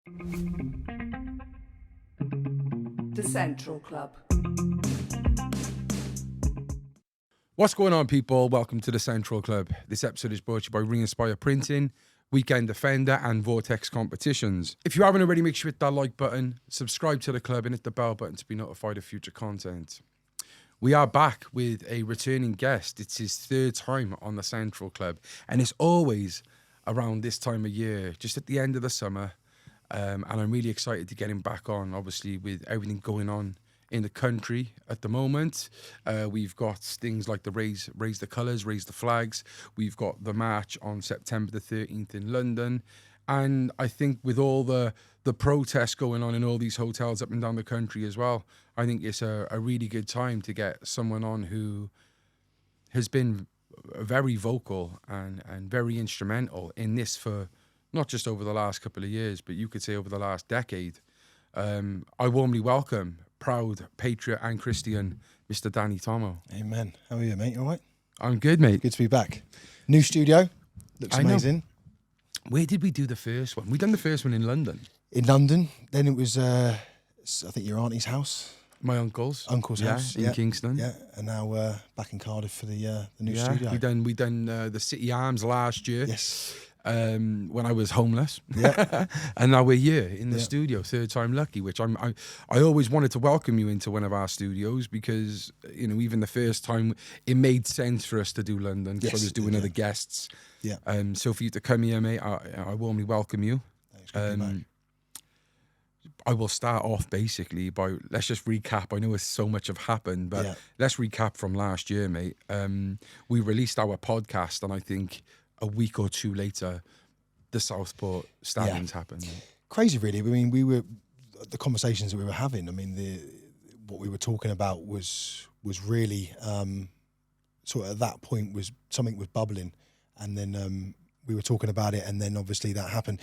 The Central Club. What's going on, people? Welcome to the Central Club. This episode is brought to you by Re-Inspire Printing, Weekend Defender and Vortex Competitions. If you haven't already, make sure you hit that like button, subscribe to the club and hit the bell button to be notified of future content. We are back with a returning guest. It's his third time on the Central Club, and it's always around this time of year, just at the end of the summer. And I'm really excited to get him back on, obviously, with everything going on in the country at the moment. We've got things like the Raise the Colours, Raise the Flags. We've got the march on September the 13th in London. And I think with all the protests going on in all these hotels up and down the country as well, I think it's a really good time to get someone on who has been very vocal and very instrumental in this for not just over the last couple of years, but you could say over the last decade. I warmly welcome proud Patriot and Christian, Mr. Danny Tommo. Amen. How are you, mate? You all right? I'm good, mate. Good to be back. New studio. Looks amazing. Where did we do the first one? We done the first one in London. In London. Then it was, I think, your auntie's house. My uncle's house. In Kingston. Yeah, and now back in Cardiff for the new studio. We done the City Arms last year. Yes. When I was homeless. Yeah. And now we're here in the studio, third time lucky, which I always wanted to welcome you into one of our studios because, you know, even the first time it made sense for us to do London because I was doing other guests. Yeah. So for you to come here, mate, I warmly welcome you. Thanks. I will start off basically by, let's just recap. I know so much have happened, but let's recap from last year, mate. We released our podcast, and I think a week or two later, the Southport stabbings happened. Crazy, really. I mean, the conversations that we were having, I mean, what we were talking about was really, sort of at that point was something was bubbling, and then we were talking about it, and then obviously that happened.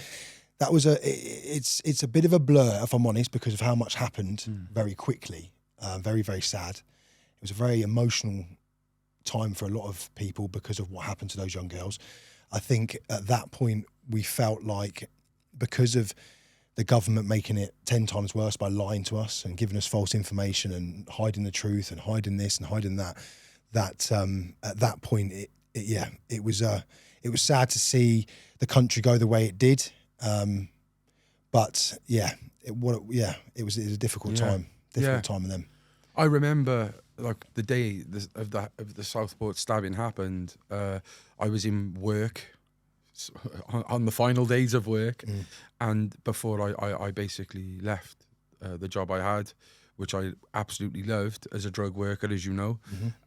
That was it's a bit of a blur, if I'm honest, because of how much happened very quickly. Very, very sad. It was a very emotional time for a lot of people because of what happened to those young girls. I think at that point we felt like because of the government making it 10 times worse by lying to us and giving us false information and hiding the truth and hiding this and hiding that, at that point it was sad to see the country go the way it did. But it was a difficult time. Time with them. I remember like the day of the Southport stabbing happened. I was in work on the final days of work, and before I basically left the job I had, which I absolutely loved as a drug worker, as you know,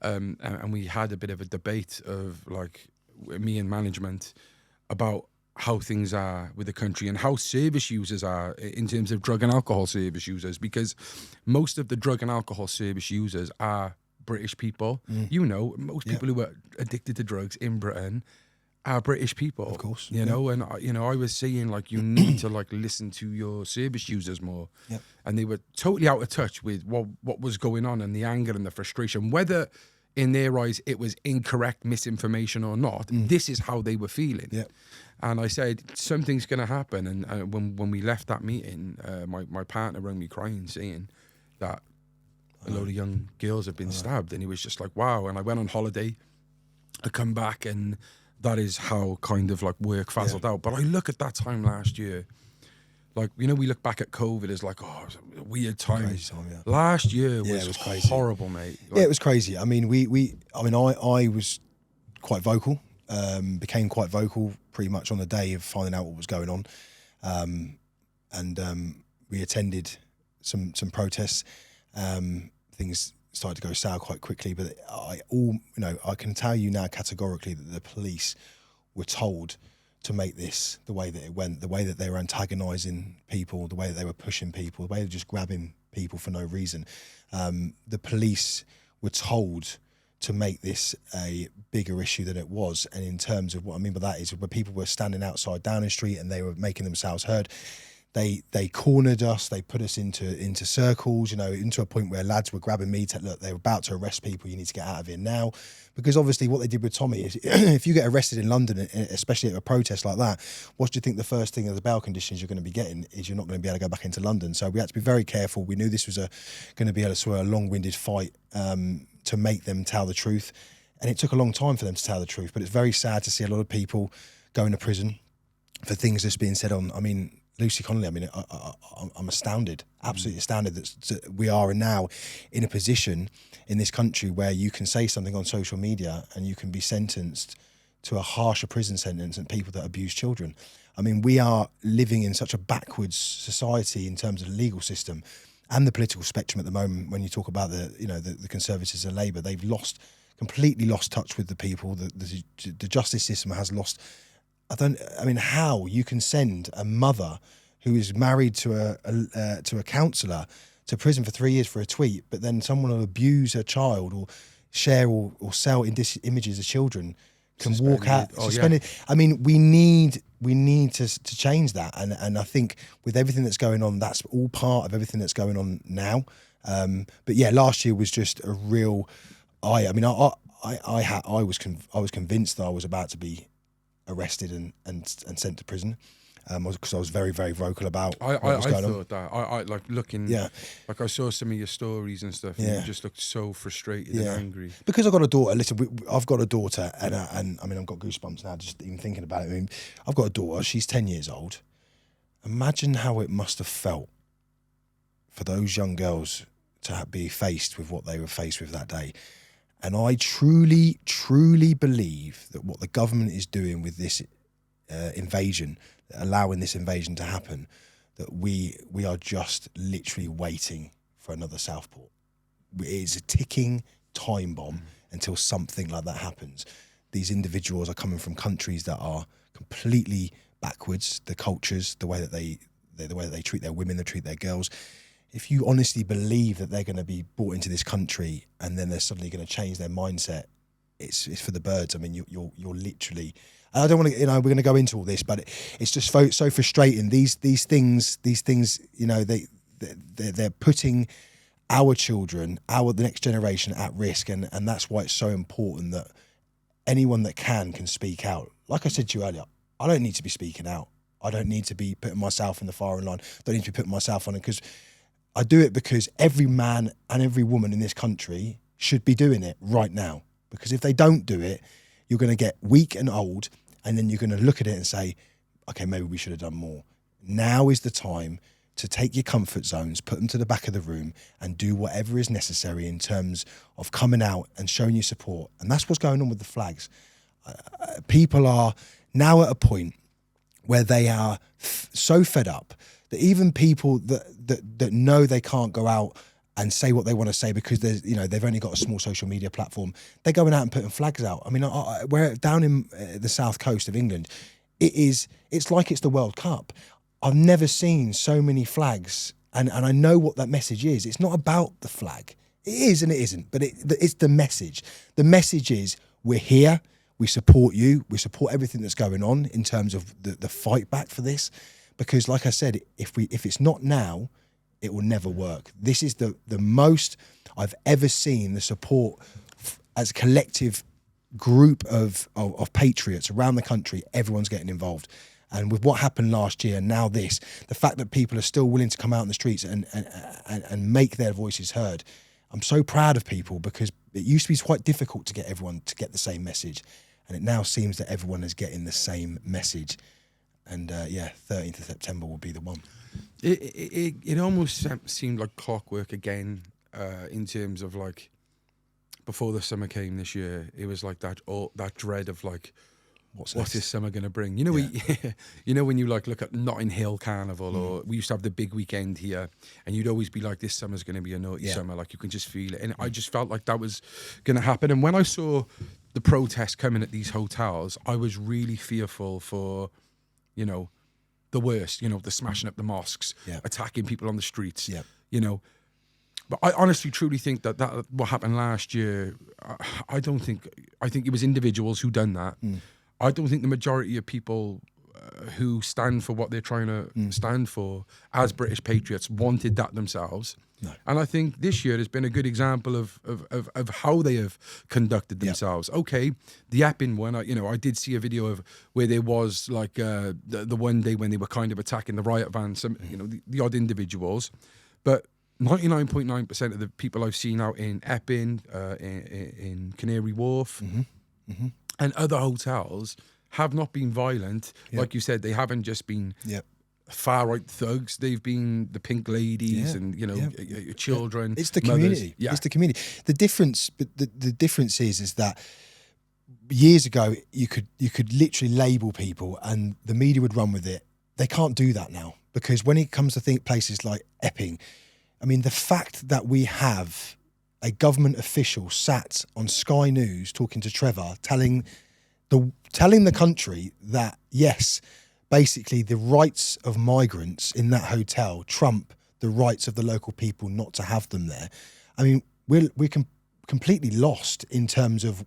and we had a bit of a debate of like me and management about how things are with the country and how service users are in terms of drug and alcohol service users, because most of the drug and alcohol service users are British people. You know, most people who are addicted to drugs in Britain are British people. Of course. You know, and I was saying like you need to like listen to your service users more. Yep. And they were totally out of touch with what was going on and the anger and the frustration, whether in their eyes it was incorrect misinformation or not. This is how they were feeling. Yep. And I said, something's going to happen. And when we left that meeting, my partner rang me crying, saying that a load of young girls have been stabbed. And he was just like, wow. And I went on holiday. I come back, and that is how kind of like work fizzled out. But I look at that time last year, like, you know, we look back at COVID as like, oh, it was a weird time. Crazy time, Last year was it was crazy. Horrible, mate. Like, it was crazy. I mean, I was quite vocal. Became quite vocal pretty much on the day of finding out what was going on, and we attended some protests. Things started to go sour quite quickly, but I can tell you now categorically that the police were told to make this the way that it went, the way that they were antagonising people, the way that they were pushing people, the way they were just grabbing people for no reason. The police were told to make this a bigger issue than it was. And in terms of what I mean by that is when people were standing outside Downing Street and they were making themselves heard, They cornered us. They put us into circles, into a point where lads were grabbing me to look. They were about to arrest people. You need to get out of here now, because obviously what they did with Tommy is, if you get arrested in London, especially at a protest like that, what do you think the first thing of the bail conditions you're going to be getting is you're not going to be able to go back into London. So we had to be very careful. We knew this was going to be a sort of long-winded fight to make them tell the truth, and it took a long time for them to tell the truth. But it's very sad to see a lot of people going to prison for things that's being said on. I mean, Lucy Connolly, I'm astounded, absolutely astounded that we are now in a position in this country where you can say something on social media and you can be sentenced to a harsher prison sentence than people that abuse children. I mean, we are living in such a backwards society in terms of the legal system and the political spectrum at the moment. When you talk about the Conservatives and Labour, they've completely lost touch with the people. The justice system has lost. How you can send a mother who is married to a counsellor to prison for 3 years for a tweet, but then someone will abuse her child or share or sell images of children can walk out suspended. Yeah. I mean, we need to change that, and I think with everything that's going on, that's all part of everything that's going on now. But yeah, last year was just a real. I was convinced that I was about to be arrested and sent to prison, because I was very, very vocal about what was going on. I like looking, like I saw some of your stories and stuff, and you just looked so frustrated and angry. Because I've got a daughter. Listen, I've got a daughter, and I mean, I've got goosebumps now just even thinking about it. I mean, I've got a daughter. She's 10 years old. Imagine how it must have felt for those young girls to be faced with what they were faced with that day. And I truly, truly believe that what the government is doing with this invasion, allowing this invasion to happen, that we are just literally waiting for another Southport. It is a ticking time bomb until something like that happens. These individuals are coming from countries that are completely backwards. The cultures, the way that they treat their women, they treat their girls. If you honestly believe that they're going to be brought into this country and then they're suddenly going to change their mindset, it's for the birds. I mean, you're literally. And I don't want to, we're going to go into all this, but it's just so frustrating. These things, they're putting our children, the next generation at risk, and that's why it's so important that anyone that can speak out. Like I said to you earlier, I don't need to be speaking out. I don't need to be putting myself in the firing line. I don't need to be putting myself on it, because I do it because every man and every woman in this country should be doing it right now. Because if they don't do it, you're going to get weak and old, and then you're going to look at it and say, okay, maybe we should have done more. Now is the time to take your comfort zones, put them to the back of the room, and do whatever is necessary in terms of coming out and showing your support. And that's what's going on with the flags. People are now at a point where they are so fed up that even people that know they can't go out and say what they want to say because they've only got a small social media platform, they're going out and putting flags out. I mean, we're down in the south coast of England. It's like it's the World Cup. I've never seen so many flags, and I know what that message is. It's not about the flag. It is and it isn't, but it's the message. The message is we're here. We support you. We support everything that's going on in terms of the fight back for this. Because, like I said, if it's not now, it will never work. This is the most I've ever seen the support as a collective group of patriots around the country. Everyone's getting involved. And with what happened last year, now the fact that people are still willing to come out in the streets and make their voices heard, I'm so proud of people, because it used to be quite difficult to get everyone to get the same message. And it now seems that everyone is getting the same message. And 13th of September will be the one. It almost seemed like clockwork again, in terms of like before the summer came this year. It was like that dread of like, what's this summer going to bring? You know, when you like look at Notting Hill Carnival, or we used to have the big weekend here, and you'd always be like, this summer's going to be a naughty summer. Like you can just feel it, and I just felt like that was going to happen. And when I saw the protests coming at these hotels, I was really fearful for, the worst, the smashing up the mosques, attacking people on the streets, But I honestly, truly think that what happened last year, I think it was individuals who done that. I don't think the majority of people who stand for what they're trying to stand for as British patriots wanted that themselves. No. And I think this year has been a good example of how they have conducted themselves. Okay, the Epping one, I did see a video of where there was like the one day when they were kind of attacking the riot van, some the odd individuals, but 99.9% of the people I've seen out in Epping, in Canary Wharf, and other hotels have not been violent. Like you said, they haven't just been far right thugs. They've been the pink ladies and children. It's the mothers. community. It's the community. The difference, the difference is that years ago you could literally label people and the media would run with it. They can't do that now, because when it comes to places like Epping, I mean, the fact that we have a government official sat on Sky News talking to Trevor, telling the country that, yes, basically the rights of migrants in that hotel trump the rights of the local people not to have them there. I mean, we're completely lost in terms of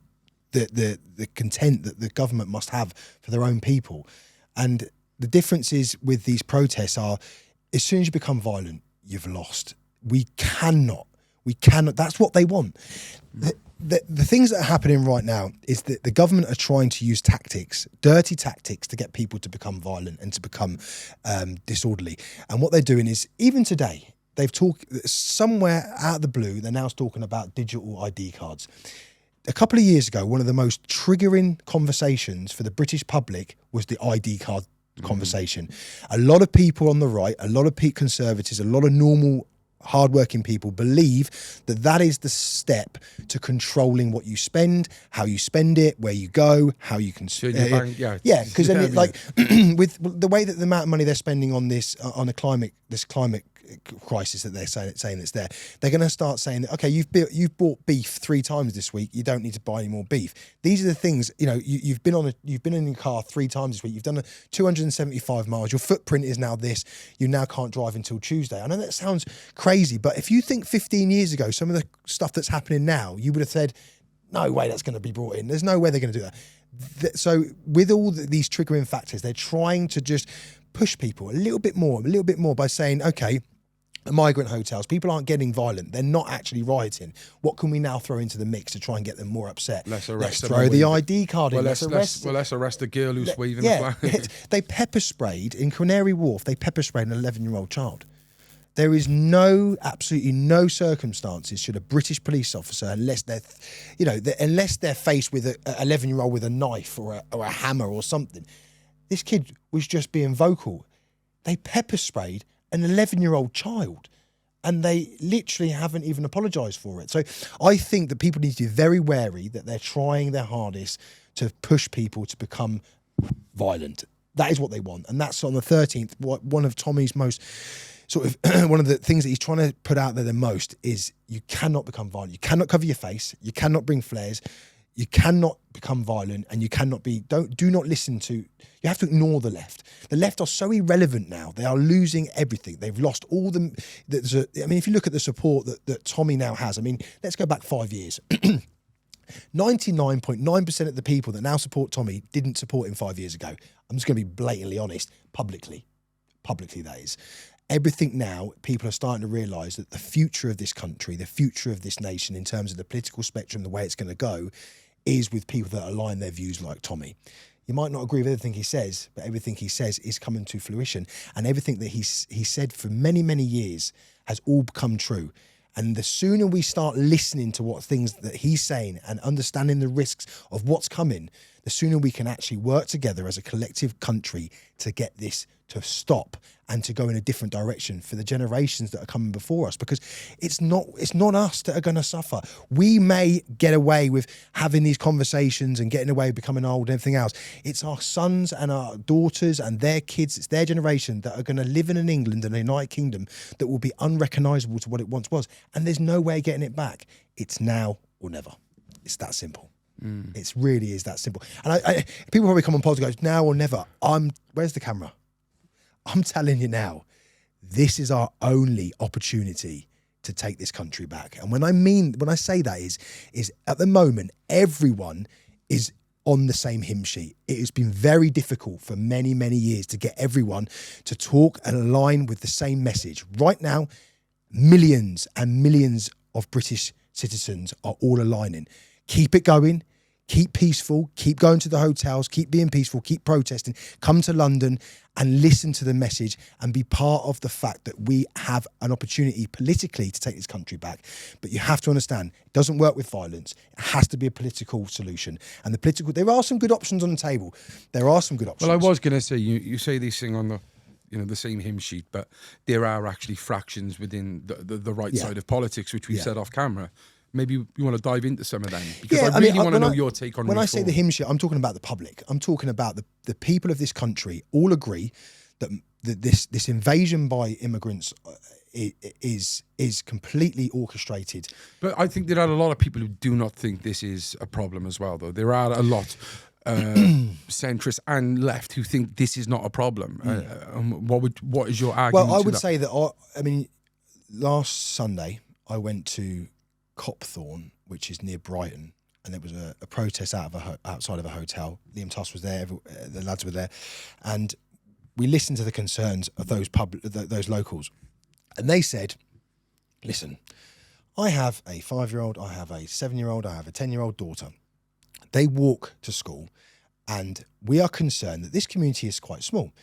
the content that the government must have for their own people. And the differences with these protests are, as soon as you become violent, you've lost. We cannot, that's what they want. The things that are happening right now is that the government are trying to use tactics, dirty tactics, to get people to become violent and to become disorderly. And what they're doing is, even today, they've talked somewhere out of the blue, they're now talking about digital ID cards. A couple of years ago, one of the most triggering conversations for the British public was the ID card conversation. A lot of people on the right, a lot of conservatives, a lot of normal hardworking people believe that is the step to controlling what you spend, how you spend it, where you go, how you can because then like with the way that the amount of money they're spending on this on this climate crisis that they're saying it's there, they're going to start saying that, okay, you've bought beef 3 times this week, you don't need to buy any more beef. These are the things, you've been in your car 3 times this week, you've done 275 miles, your footprint is now this, you now can't drive until Tuesday. I know that sounds crazy, but if you think 15 years ago, some of the stuff that's happening now, you would have said, no way that's going to be brought in, there's no way they're going to do that. So with all these triggering factors, they're trying to just push people a little bit more by saying, okay, migrant hotels, people aren't getting violent, they're not actually rioting. What can we now throw into the mix to try and get them more upset? Let's throw the ID card in. Let's arrest the girl who's waving a flag. They pepper sprayed in Canary Wharf. They pepper sprayed an 11-year-old child. There is absolutely no circumstances should a British police officer, unless they're faced with an 11-year-old with a knife or a hammer or something. This kid was just being vocal. They pepper sprayed an 11-year-old child, and they literally haven't even apologised for it. So I think that people need to be very wary that they're trying their hardest to push people to become violent. That is what they want. And that's on the 13th. One of Tommy's most sort of, one of the things that he's trying to put out there the most is, you cannot become violent. You cannot cover your face. You cannot bring flares. You cannot become violent, and you cannot do not listen to, you have to ignore the left. The left are so irrelevant now. They are losing everything. They've lost all the, if you look at the support that Tommy now has, let's go back 5 years. 99.9% of the people that now support Tommy didn't support him 5 years ago. I'm just going to be blatantly honest, publicly that is. Everything now, people are starting to realise that the future of this country, the future of this nation in terms of the political spectrum, the way it's going to go, is with people that align their views like Tommy. You might not agree with everything he says, but everything he says is coming to fruition. And everything that he said for many, many years has all come true. And the sooner we start listening to what things that he's saying and understanding the risks of what's coming, the sooner we can actually work together as a collective country to get this to stop and to go in a different direction for the generations that are coming before us, because it's not us that are going to suffer. We may get away with having these conversations and getting away with becoming old and everything else. It's our sons and our daughters and their kids, it's their generation that are going to live in an England and a United Kingdom that will be unrecognisable to what it once was. And there's no way of getting it back. It's now or never. It's that simple. It really is that simple. And people probably come on podcast and go, now or never. Where's the camera? I'm telling you now, this is our only opportunity to take this country back. And when I say that is at the moment, everyone is on the same hymn sheet. It has been very difficult for many, many years to get everyone to talk and align with the same message. Right now, millions and millions of British citizens are all aligning. Keep it going. Keep peaceful, keep going to the hotels, keep being peaceful, keep protesting, come to London and listen to the message and be part of the fact that we have an opportunity politically to take this country back. But you have to understand, it doesn't work with violence. It has to be a political solution. And there are some good options on the table. There are some good options. Well, I was going to say, you say this thing on the same hymn sheet, but there are actually fractions within the right side of politics, which we've said off camera. Maybe you want to dive into some of them, because I really want to know your take on when reform. I say the hymn sheet, I'm talking about the public. I'm talking about the people of this country all agree that this invasion by immigrants is completely orchestrated. But I think there are a lot of people who do not think this is a problem as well, though. There are a lot centrist and left who think this is not a problem. What is your argument? Well, I would say that last Sunday I went to Copthorne, which is near Brighton, and there was a protest outside of a hotel. Liam Tuss was there, the lads were there, and we listened to the concerns of those locals, and they said, "Listen, I have a 5-year-old, I have a 7-year-old, I have a 10-year-old daughter. They walk to school, and we are concerned that this community is quite small.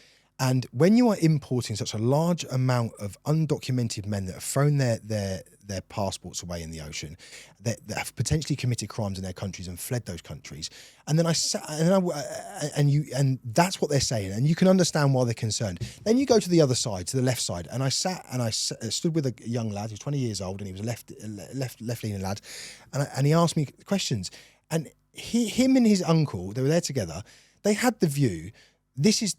And when you are importing such a large amount of undocumented men that have thrown their passports away in the ocean, that have potentially committed crimes in their countries and fled those countries, and then and that's what they're saying, and you can understand why they're concerned. Then you go to the other side, to the left side, and I stood with a young lad who's 20 years old, and he was a left-leaning lad, and he asked me questions, and him and his uncle, they were there together. They had the view. This is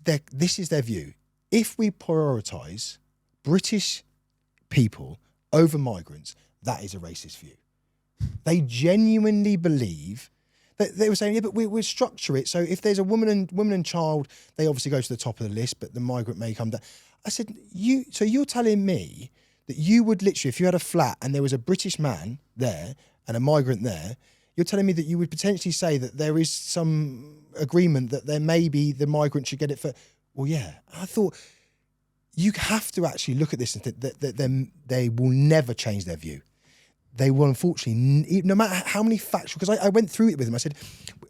their view. If we prioritise British people over migrants, that is a racist view. They genuinely believe that they were saying, yeah, but we'll structure it. So if there's a woman and child, they obviously go to the top of the list, but the migrant may come down. I said, so you're telling me that you would literally, if you had a flat and there was a British man there and a migrant there, you're telling me that you would potentially say that there is some agreement that there may be the migrant should get it for... Well, yeah. I thought you have to actually look at this and think that they will never change their view. They will, unfortunately, no matter how many factual... Because I went through it with them. I said,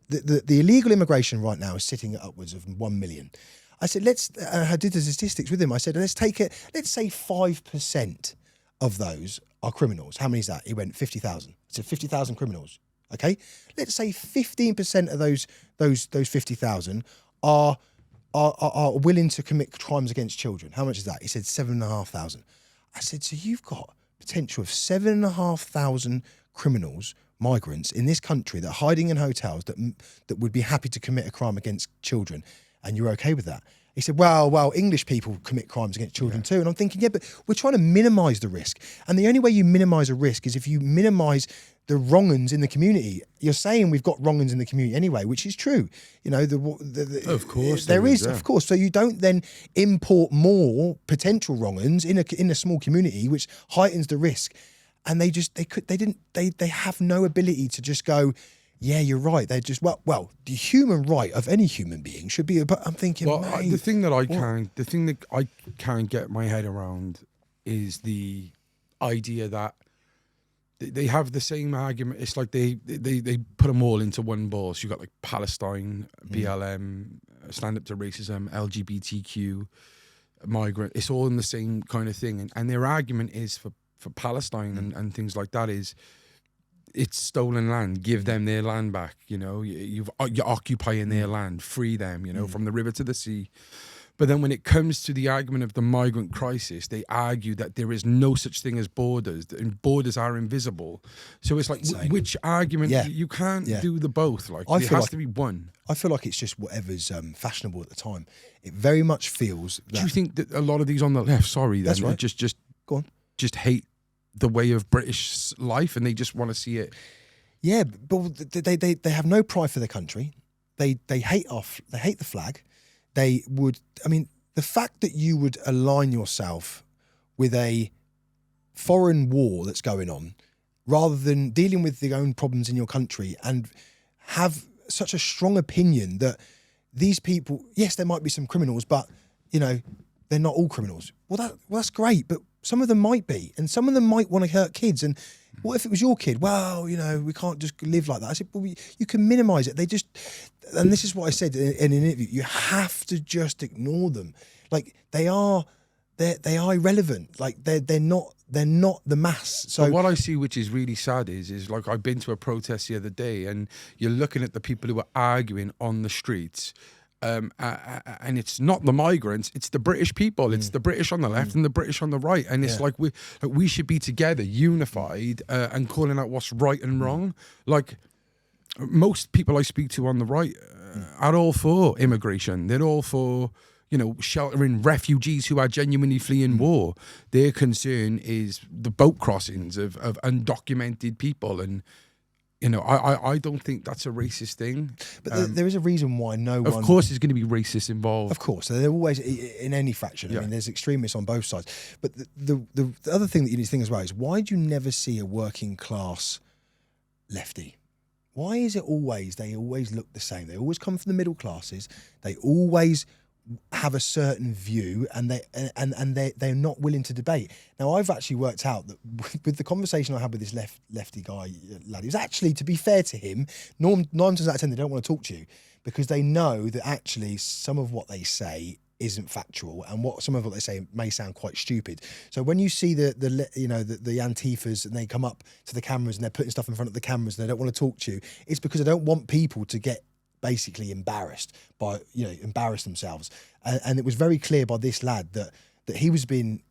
the illegal immigration right now is sitting at upwards of 1 million. I said, I did the statistics with him. I said, let's say 5% of those are criminals. How many is that? He went 50,000. I said 50,000 criminals. Okay, let's say 15% of those 50,000 are willing to commit crimes against children. How much is that? He said 7,500. I said, so you've got potential of 7,500 criminals, migrants in this country that are hiding in hotels that would be happy to commit a crime against children, and you're okay with that? He said, well, English people commit crimes against children too. And I'm thinking, yeah, but we're trying to minimise the risk. And the only way you minimise a risk is if you minimise the wrong-uns in the community. You're saying we've got wrong-uns in the community anyway, which is true. You know, of course there is, of course. So you don't then import more potential wrong-uns in a small community, which heightens the risk. And they have no ability to just go, yeah, you're right. They're just well, the human right of any human being should be. But I'm thinking, the thing that I can't get my head around is the idea that they have the same argument. It's like they put them all into one ball. So you got like Palestine, BLM, Stand Up to Racism, LGBTQ, migrant. It's all in the same kind of thing. And their argument is for Palestine and things like that is, it's stolen land. Give them their land back. You know, you're occupying their land. Free them. You know, from the river to the sea. But then when it comes to the argument of the migrant crisis, they argue that there is no such thing as borders, and borders are invisible. So it's like, which argument? You can't do the both. Like, there has to be one. I feel like it's just whatever's fashionable at the time. It very much feels that... Do you think that a lot of these on the left, that's right, just go on, just hate the way of British life, and they just want to see it? Yeah, but they have no pride for their country. They hate the flag. They would, the fact that you would align yourself with a foreign war that's going on, rather than dealing with your own problems in your country and have such a strong opinion that these people, yes, there might be some criminals, but they're not all criminals. Well, that's great, but some of them might be, and some of them might want to hurt kids. And what if it was your kid? Well, we can't just live like that. I said, well, you can minimise it. And this is what I said in an interview. You have to just ignore them. Like they are irrelevant. Like they're not the mass. So what I see, which is really sad, is like I've been to a protest the other day, and you're looking at the people who are arguing on the streets. And it's not the migrants, it's the British people. It's the British on the left and the British on the right. And it's like we should be together, unified, and calling out what's right and wrong. Like most people I speak to on the right are all for immigration. They're all for sheltering refugees who are genuinely fleeing war. Their concern is the boat crossings of undocumented people. And I don't think that's a racist thing. But there is a reason why Of course there's going to be racists involved. Of course. They're always in any faction. I mean, there's extremists on both sides. But the other thing that you need to think as well is, why do you never see a working class lefty? Why is it they always look the same? They always come from the middle classes. They always have a certain view, and they're not willing to debate. Now, I've actually worked out that with the conversation I had with this lefty guy, lad, it was actually, to be fair to him, 9 times out of 10 they don't want to talk to you because they know that actually some of what they say isn't factual, and some of what they say may sound quite stupid. So when you see the Antifas and they come up to the cameras and they're putting stuff in front of the cameras and they don't want to talk to you, it's because they don't want people to get basically embarrass themselves. And it was very clear by this lad that he was being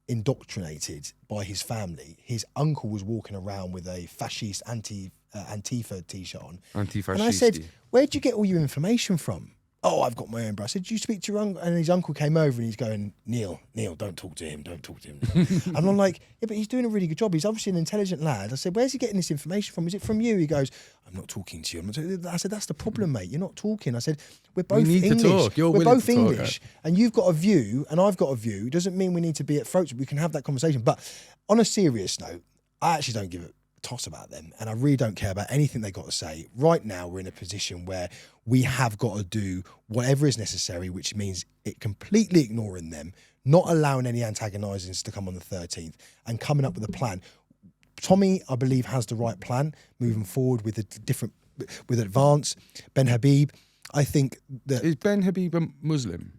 indoctrinated by his family. His uncle was walking around with a fascist Antifa t-shirt on. Anti-fascisti. And I said, where'd you get all your information from? Oh, I've got my own, bro. I said, you speak to your uncle? And his uncle came over and he's going, Neil, don't talk to him. And I'm like, yeah, but he's doing a really good job. He's obviously an intelligent lad. I said, where's he getting this information from? Is it from you? He goes, I'm not talking to you. I said, that's the problem, mate. You're not talking. I said, we're both we need English. To talk. You're we're both to English. Talk, and you've got a view and I've got a view. It doesn't mean we need to be at throats. We can have that conversation. But on a serious note, I actually don't give a toss about them, and I really don't care about anything they got to say. Right now we're in a position where we have got to do whatever is necessary, which means it completely ignoring them, not allowing any antagonisings to come on the 13th, and coming up with a plan. Tommy, I believe, has the right plan moving forward with advance. Ben Habib, I think that... Is Ben Habib a Muslim?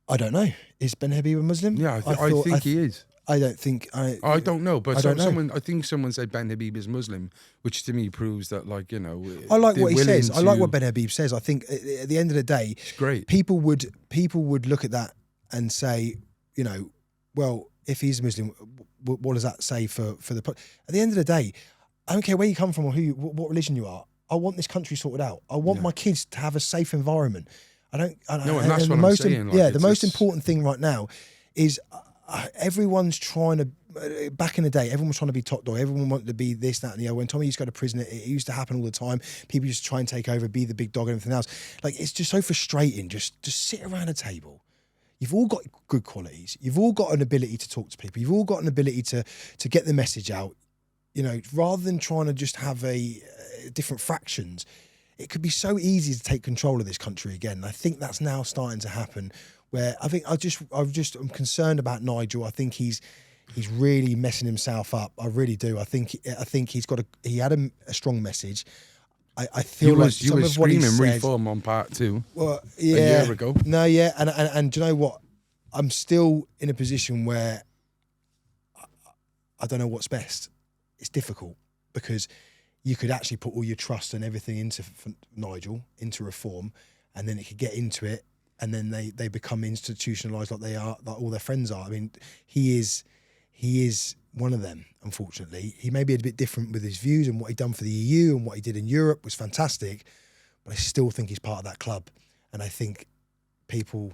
I don't know. Is Ben Habib a Muslim? Yeah, I think he is. I don't think I don't know, but I think someone said Ben Habib is Muslim, which to me proves that, like, I like what he says. I like what Ben Habib says. I think at the end of the day, it's great. People would look at that and say, well, if he's Muslim, what does that say for the? At the end of the day, I don't care where you come from or what religion you are. I want this country sorted out. I want my kids to have a safe environment. And that's what I'm saying. The most important thing right now is. Everyone's trying to, back in the day, everyone was trying to be top dog. Everyone wanted to be this, that, and the other. When Tommy used to go to prison, it used to happen all the time. People used to try and take over, be the big dog and everything else. Like, it's just so frustrating. Just sit around a table. You've all got good qualities. You've all got an ability to talk to people. You've all got an ability to get the message out. Rather than trying to just have different fractions, it could be so easy to take control of this country again. And I think that's now starting to happen. Where I think I'm concerned about Nigel. I think he's really messing himself up. I really do. I think he had a strong message. I feel you like some was of what he screaming said, reform on part 2. Well, yeah, a year ago. No, yeah, and do you know what? I'm still in a position where I don't know what's best. It's difficult because you could actually put all your trust and everything into Nigel, into reform, and then it could get into it. And then they become institutionalised like they are, like all their friends are. I mean, he is one of them, unfortunately. He may be a bit different with his views, and what he done for the EU and what he did in Europe was fantastic, but I still think he's part of that club. And I think people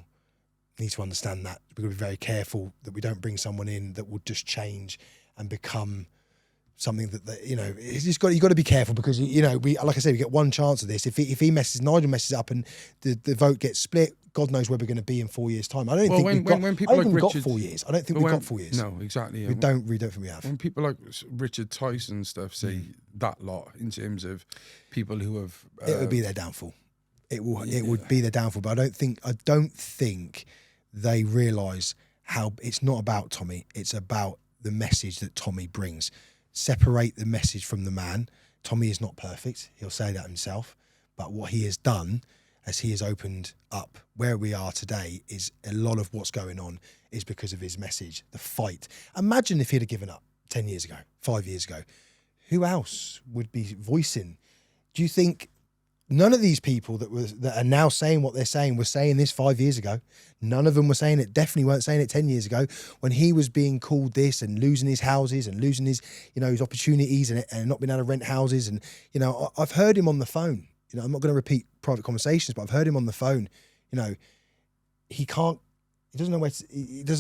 need to understand that. We've got to be very careful that we don't bring someone in that will just change and become something that it's just you've got to be careful because like I said, we get one chance of this. If Nigel messes up and the vote gets split, God knows where we're going to be in 4 years' time. I don't Well, think when- we've got. when people I don't like think we've got Richard- 4 years. I don't think But we've got 4 years. No, exactly. We don't think we have. When people like Richard Tyson and stuff say that lot in terms of people who have, It would be their downfall. It would be their downfall. But I don't think they realise how it's not about Tommy. It's about the message that Tommy brings. Separate the message from the man. Tommy is not perfect. He'll say that himself. But what he has done, as he has opened up where we are today, is a lot of what's going on is because of his message, the fight. Imagine if he'd have given up 10 years ago, 5 years ago. Who else would be voicing? Do you think none of these people that are now saying what they're saying were saying this 5 years ago? None of them were saying it, definitely weren't saying it 10 years ago when he was being called this and losing his houses and losing his, his opportunities and not being able to rent houses. And, I've heard him on the phone. I'm not going to repeat private conversations, but I've heard him on the phone. He doesn't know where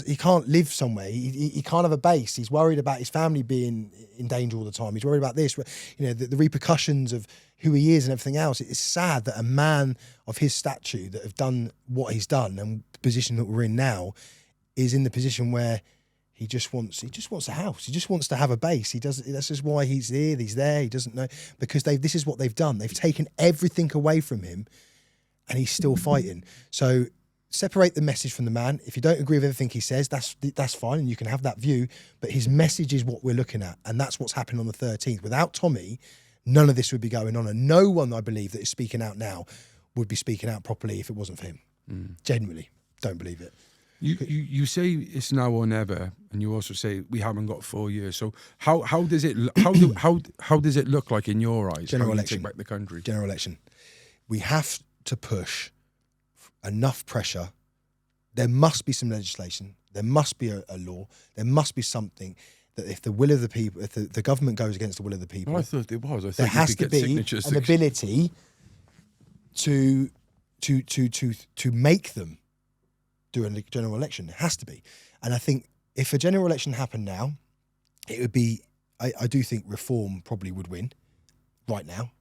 he can't live somewhere. He can't have a base. He's worried about his family being in danger all the time. He's worried about this, the repercussions of who he is and everything else. It's sad that a man of his stature that have done what he's done and the position that we're in now is in the position where he just wants a house. He just wants to have a base. That's just why he's here. He's there. He doesn't know because this is what they've done. They've taken everything away from him, and he's still fighting. So separate the message from the man. If you don't agree with everything he says, that's fine, and you can have that view. But his message is what we're looking at, and that's what's happening on the 13th. Without Tommy, none of this would be going on, and no one, I believe, that is speaking out now would be speaking out properly if it wasn't for him. Genuinely, don't believe it. You say it's now or never, and you also say we haven't got 4 years. So how does it how does it look like in your eyes? General how you election. take back the country. General election. We have to push enough pressure. There must be some legislation. There must be a law. There must be something that if the will of the people, if the government goes against the will of the people, I thought it was. I thought there you has could to get be signatures. an ability to make them do a general election. There has to be. And I think if a general election happened now, it would be, I do think reform probably would win right now.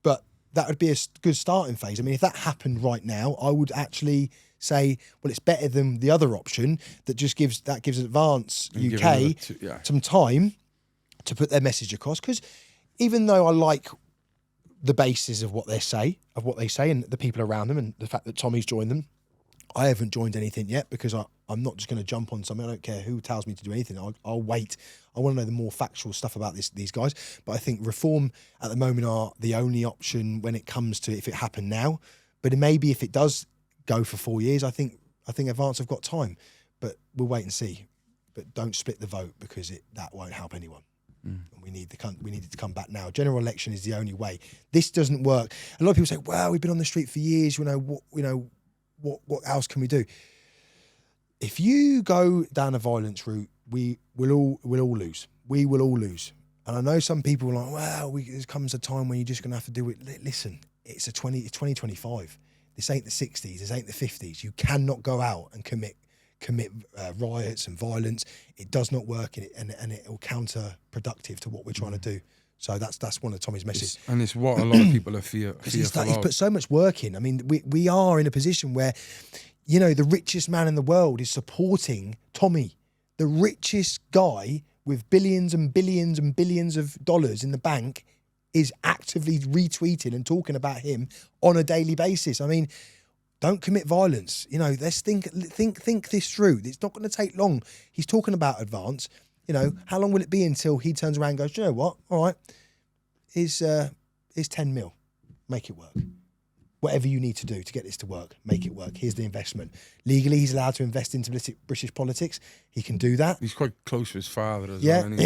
But that would be a good starting phase. I mean, if that happened right now, I would actually say, well, it's better than the other option that just gives Advance And give UK another some time to put their message across. Because even though I like the basis of what they say, and the people around them, and the fact that Tommy's joined them, I haven't joined anything yet because I'm not just going to jump on something. I don't care who tells me to do anything. I'll wait. I want to know the more factual stuff about these guys. But I think reform at the moment are the only option when it comes to if it happened now. But maybe if it does go for 4 years, I think Advance have got time. But we'll wait and see. But don't split the vote because that won't help anyone. And we need it to come back now. General election is the only way. This doesn't work. A lot of people say, "Well, we've been on the street for years. What else can we do?" If you go down a violence route, we'll all lose. We will all lose. And I know some people are like, "Well, there comes a time when you're just going to have to do it." Listen, it's 2025. This ain't the 60s. This ain't the 50s. You cannot go out and commit riots and violence. It does not work, and it will counterproductive to what we're trying to do. So that's one of Tommy's messages. And it's what a lot of people are fearful He's of. put so much work in. I mean, we are in a position where, the richest man in the world is supporting Tommy, the richest guy with billions and billions and billions of dollars in the bank is actively retweeting and talking about him on a daily basis. I mean, don't commit violence. Let's think this through. It's not going to take long. He's talking about Advance. How long will it be until he turns around and goes, "Do you know what? All right, is 10 mil. Make it work. Whatever you need to do to get this to work, make it work. Here's the investment." Legally, he's allowed to invest into British politics. He can do that. He's quite close to his father as well. Isn't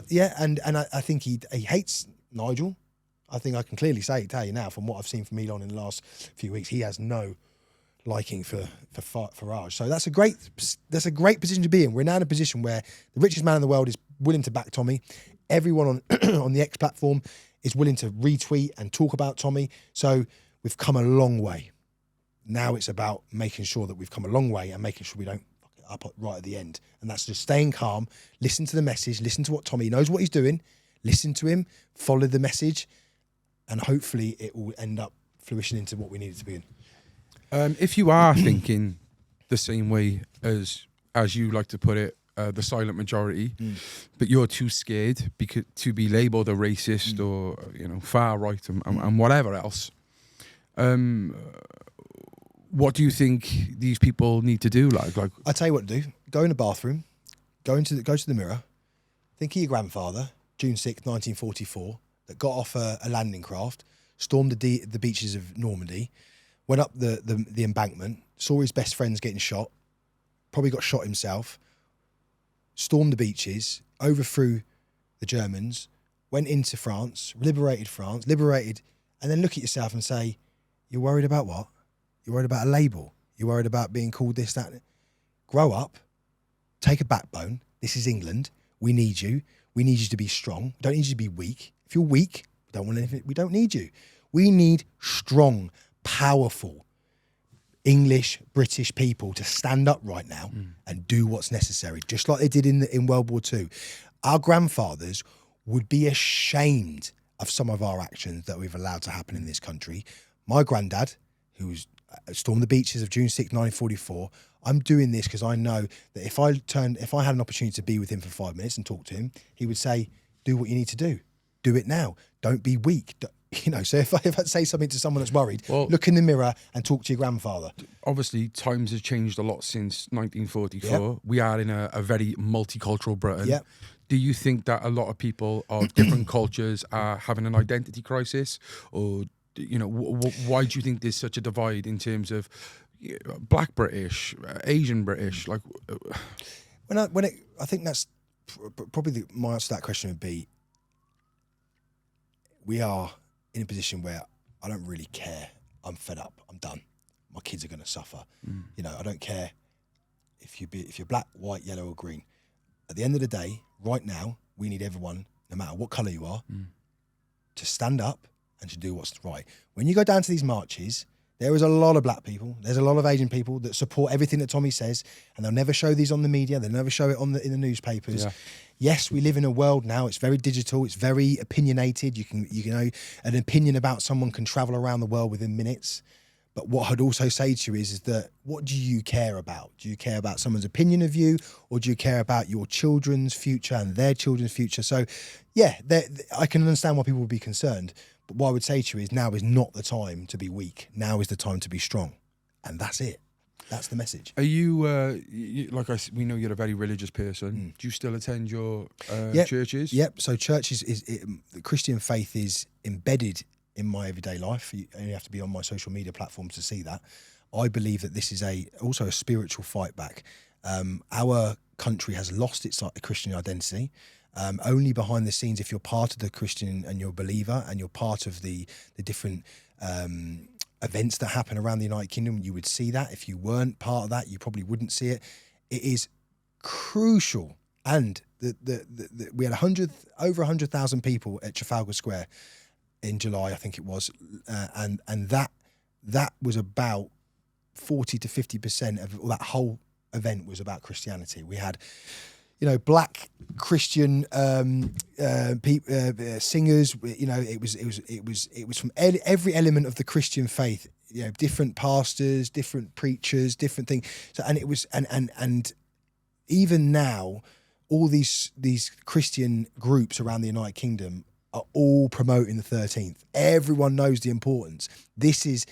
he? Yeah. And I think he hates Nigel. I think I can clearly tell you now from what I've seen from Elon in the last few weeks, he has no liking for Farage. So that's a great position to be in. We're now in a position where the richest man in the world is willing to back Tommy. Everyone on the X platform is willing to retweet and talk about Tommy. So we've come a long way. Now it's about making sure that we've come a long way and making sure we don't fuck it up right at the end. And that's just staying calm, listen to the message, listen to what Tommy knows what he's doing, listen to him, follow the message, and hopefully it will end up fruition into what we need it to be in. If you are thinking the same way as you like to put it, the silent majority, but you're too scared to be labelled a racist or far right and whatever else, what do you think these people need to do? Like I tell you what to do: go in the bathroom, go to the mirror, think of your grandfather, June 6th, 1944, that got off a landing craft, stormed the beaches of Normandy, went up the embankment, saw his best friends getting shot, probably got shot himself, stormed the beaches, overthrew the Germans, went into France, liberated, and then look at yourself and say, you're worried about what? You're worried about a label. You're worried about being called this, that. Grow up, take a backbone. This is England. We need you. We need you to be strong. We don't need you to be weak. If you're weak, we don't want anything. We don't need you. We need strong, powerful, English, British people to stand up right now and do what's necessary, just like they did in World War II. Our grandfathers would be ashamed of some of our actions that we've allowed to happen in this country. My granddad, who stormed the beaches of June 6, 1944, I'm doing this because I know that if I had an opportunity to be with him for 5 minutes and talk to him, he would say, do what you need to do. Do it now. Don't be weak. So if I say something to someone that's worried, look in the mirror and talk to your grandfather. Obviously, times have changed a lot since 1944. Yep. We are in a very multicultural Britain. Yep. Do you think that a lot of people of different cultures are having an identity crisis? Or, why do you think there's such a divide in terms of Black British, Asian British? Like, I think that's probably my answer to that question would be, we are in a position where I don't really care. I'm fed up. I'm done. My kids are going to suffer. I don't care if you're black, white, yellow, or green. At the end of the day, right now, we need everyone, no matter what colour you are, to stand up and to do what's right. When you go down to these marches, there is a lot of black people. There's a lot of Asian people that support everything that Tommy says, and they'll never show these on the media. They'll never show it in the newspapers. Yeah. Yes, we live in a world now. It's very digital. It's very opinionated. You can an opinion about someone can travel around the world within minutes. But what I'd also say to you is that what do you care about? Do you care about someone's opinion of you, or do you care about your children's future and their children's future? So, yeah, I can understand why people would be concerned. But what I would say to you is now is not the time to be weak. Now is the time to be strong. And that's it. That's the message. Are you, we know you're a very religious person. Do you still attend your churches? Yep. So churches the Christian faith is embedded in my everyday life. You only have to be on my social media platforms to see that. I believe that this is also a spiritual fight back. Our country has lost its Christian identity. Only behind the scenes, if you're part of the Christian and you're a believer and you're part of the different events that happen around the United Kingdom, you would see that. If you weren't part of that, you probably wouldn't see it. It is crucial. And we had over 100,000 people at Trafalgar Square in July, I think it was, and that was about 40 to 50% of that whole event was about Christianity. We had, black Christian singers. It was from every element of the Christian faith. Different pastors, different preachers, different things. So, and it was, and even now, all these Christian groups around the United Kingdom are all promoting the 13th. Everyone knows the importance. This is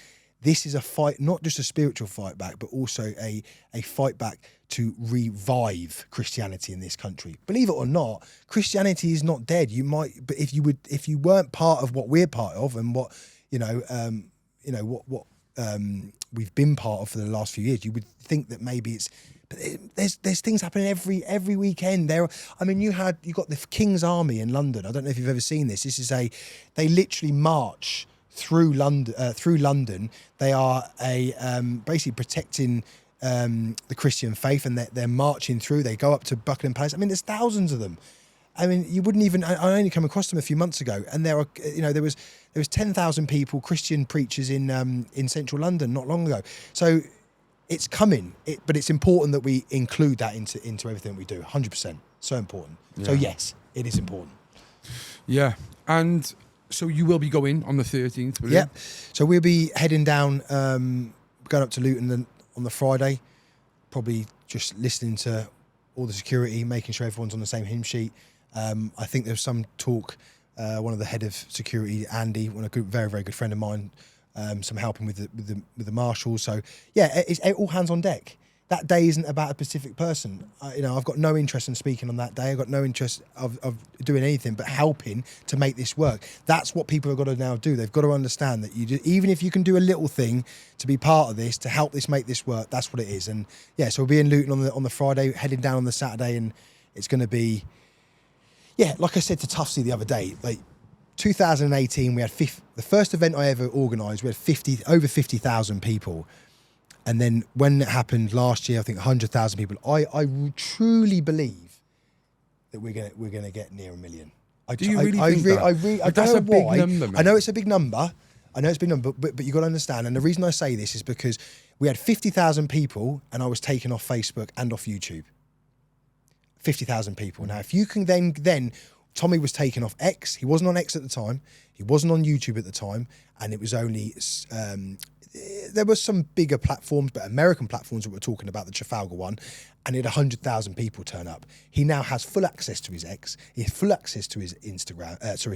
a fight, not just a spiritual fight back, but also a fight back to revive Christianity in this country. Believe it or not, Christianity is not dead. You might, but if you weren't part of what we're part of and what we've been part of for the last few years, you would think that maybe it's. But there's things happening every weekend. You got the King's Army in London. I don't know if you've ever seen this. They literally march through London. They are basically protecting the Christian faith, and they're marching through. They go up to Buckingham Palace. There's thousands of them. You wouldn't even. I only came across them a few months ago, and there was 10,000 people, Christian preachers in central London not long ago. So it's coming, but it's important that we include that into everything we do. 100%, so important. Yeah. So yes, it is important. Yeah, and so you will be going on the 13th, will you? Yeah. So we'll be heading down. going up to Luton on the Friday, probably just listening to all the security, making sure everyone's on the same hymn sheet. I think there's some talk. One of the head of security, Andy, very very good friend of mine, some helping with the marshals. So yeah, it's all hands on deck. That day isn't about a specific person. I've got no interest in speaking on that day. I've got no interest of doing anything but helping to make this work. That's what people have got to now do. They've got to understand that even if you can do a little thing to be part of this, to help this make this work, that's what it is. And yeah, so we'll be in Luton on the Friday, heading down on the Saturday, and it's going to be, yeah, like I said to Tufsy the other day, like 2018, we had the first event I ever organised. We had over 50,000 people. And then when it happened last year, I think 100,000 people. I truly believe that we're gonna get near 1 million. Do you really think that? I don't know why. Big number, man. I know it's a big number. But you got to understand. And the reason I say this is because we had 50,000 people, and I was taken off Facebook and off YouTube. 50,000 people. Now, if you can then Tommy was taken off X. He wasn't on X at the time. He wasn't on YouTube at the time, and it was only. There were some bigger platforms, but American platforms that we're talking about, the Trafalgar one, and he had 100,000 people turn up. He now has full access to his X. He has full access to his Instagram, to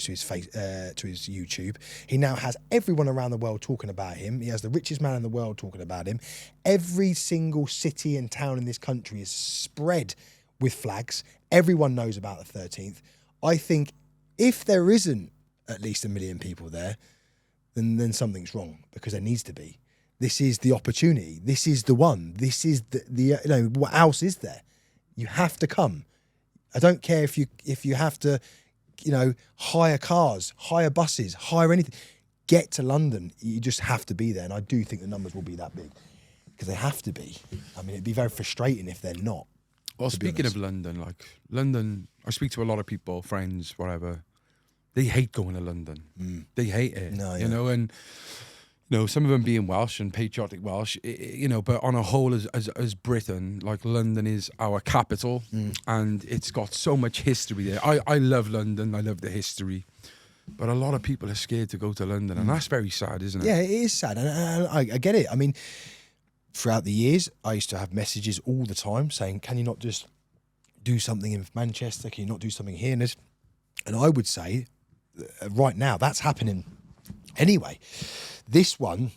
his YouTube. He now has everyone around the world talking about him. He has the richest man in the world talking about him. Every single city and town in this country is spread with flags. Everyone knows about the 13th. I think if there isn't at least 1 million people there, then something's wrong, because there needs to be. This is the opportunity. This is the one. This is the what else is there? You have to come. I don't care if you have to, hire cars, hire buses, hire anything. Get to London. You just have to be there. And I do think the numbers will be that big, because they have to be. I mean, it'd be very frustrating if they're not. Well, speaking of London, I speak to a lot of people, friends, whatever. They hate going to London. They hate it, and some of them being Welsh and patriotic Welsh, but on a whole, as Britain, like London is our capital, and it's got so much history there. I love London. I love the history, but a lot of people are scared to go to London, and that's very sad, isn't it? Yeah, it is sad, and I get it. I mean, throughout the years, I used to have messages all the time saying, "Can you not just do something in Manchester? Can you not do something here?" And I would say, right now, that's happening anyway. This one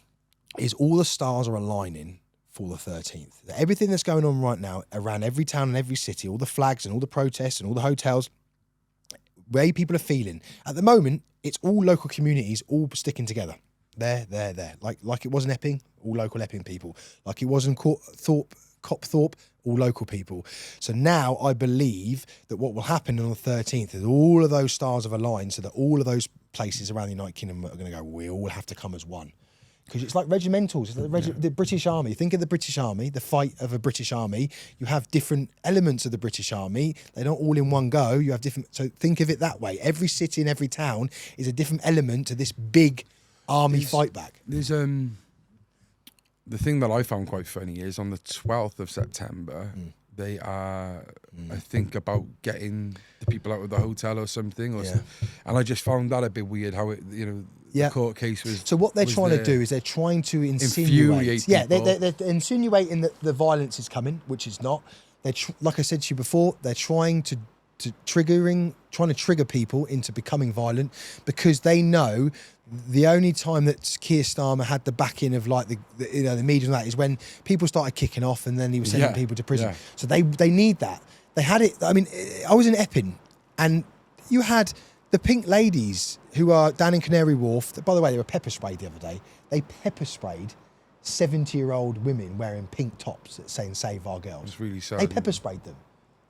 is all the stars are aligning for the 13th. Everything that's going on right now around every town and every city, all the flags and all the protests and all the hotels, where people are feeling. At the moment, it's all local communities all sticking together. There. Like it was in Epping, all local Epping people. Like it was in Copthorpe, all local people. So now I believe that what will happen on the 13th is all of those stars have aligned, so that all of those places around the United Kingdom are going to go, we all have to come as one. Because it's like regimentals, it's like the British Army. Think of the British Army, the fight of a British Army. You have different elements of the British Army. They're not all in one go. You have different. So think of it that way. Every city and every town is a different element to this big army fight back. There's the thing that I found quite funny is on the 12th of September, they are, I think, about getting the people out of the hotel or something. And I just found that a bit weird how the court case was. So what they're trying to do is they're trying to insinuate. Yeah, they're insinuating that the violence is coming, which is not. Like I said to you before, they're trying to trigger people into becoming violent, because they know the only time that Keir Starmer had the backing of like the media and that is when people started kicking off, and then he was sending people to prison. So they need that. They had it. I mean, I was in Epping, and you had the pink ladies who are down in Canary Wharf. By the way, they were pepper sprayed the other day. They pepper sprayed 70-year-old women wearing pink tops saying "Save our girls." It's really sad. They pepper sprayed them.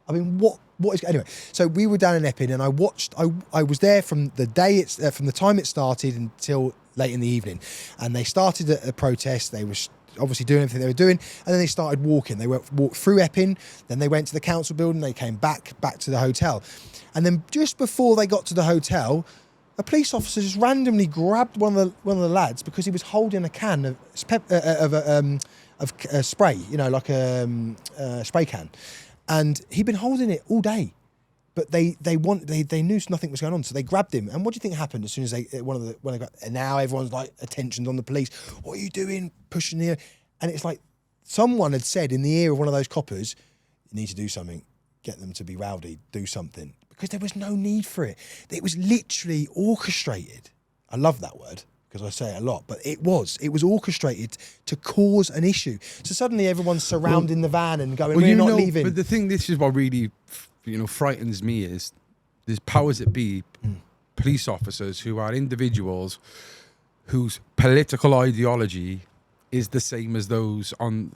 I mean, what is anyway? So we were down in Epping, and I watched. I was there from the day from the time it started until late in the evening, and they started a protest. They were obviously doing everything they were doing, and then they started walking. They walked through Epping, then they went to the council building. They came back to the hotel, and then just before they got to the hotel, a police officer just randomly grabbed one of the lads because he was holding a can of spray, like a spray can. And he'd been holding it all day, but they knew nothing was going on, so they grabbed him. And what do you think happened as soon as and now everyone's like attention's on the police. What are you doing? Pushing here, And it's like someone had said in the ear of one of those coppers, you need to do something, get them to be rowdy, do something. Because there was no need for it. It was literally orchestrated. I love that word because I say it a lot, but it was orchestrated to cause an issue. So suddenly everyone's surrounding the van and going, we're not leaving. But the thing, this is what really, frightens me is there's powers that be, police officers who are individuals whose political ideology is the same as those on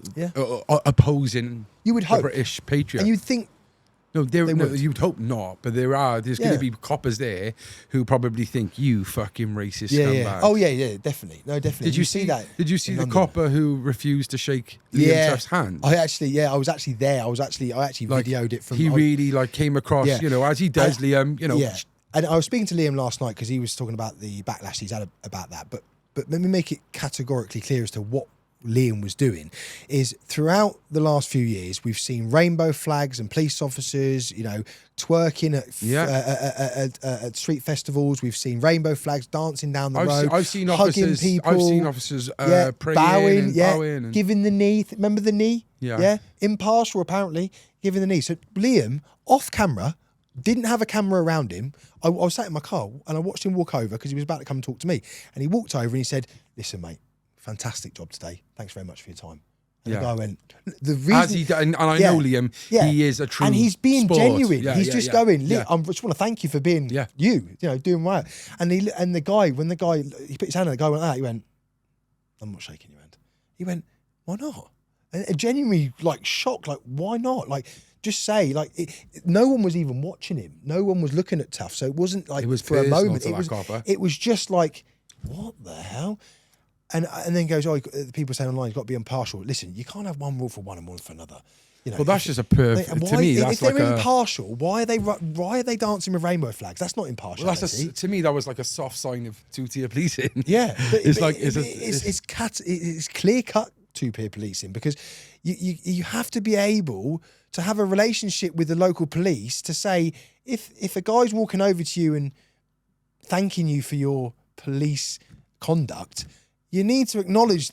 opposing you would hope. the British Patriot. And you'd think, you'd hope not, but there's going to be coppers there who probably think you fucking racist scumbag. Yeah. Oh yeah, definitely. No, definitely. Did you see that? Did you see the London? copper who refused to shake Liam Tuff's hand? I was actually there. I actually videoed it from. He really came across, as he does, Liam. Yeah. And I was speaking to Liam last night because he was talking about the backlash he's had about that. But let me make it categorically clear as to what Liam was doing is throughout the last few years we've seen rainbow flags and police officers twerking at street festivals. We've seen rainbow flags dancing down the road. I've seen hugging officers people. I've seen officers praying, bowing and giving the knee. Remember the knee? Yeah. Impartial apparently, giving the knee. So Liam off camera didn't have a camera around him. I was sat in my car and I watched him walk over because he was about to come and talk to me, and he walked over and he said, listen mate, fantastic job today. Thanks very much for your time. And the guy went, the reason... I know Liam, he is a true and he's being genuine. He's just going, I just want to thank you for being doing right. And the guy, when he put his hand on the guy went like that, he went, I'm not shaking your hand. He went, why not? And genuinely shocked, why not? Just say, no one was even watching him. No one was looking at Tuff. So it wasn't it was for a moment. It was just what the hell? And then goes, the people saying online, you've got to be impartial. Listen, you can't have one rule for one and one for another. Well, that's just a perfect. To me, that's if they're impartial, why are they dancing with rainbow flags? That's not impartial. Well, to me, that was like a soft sign of two-tier policing. Yeah, it's clear-cut two-tier policing because you have to be able to have a relationship with the local police to say if a guy's walking over to you and thanking you for your police conduct, you need to acknowledge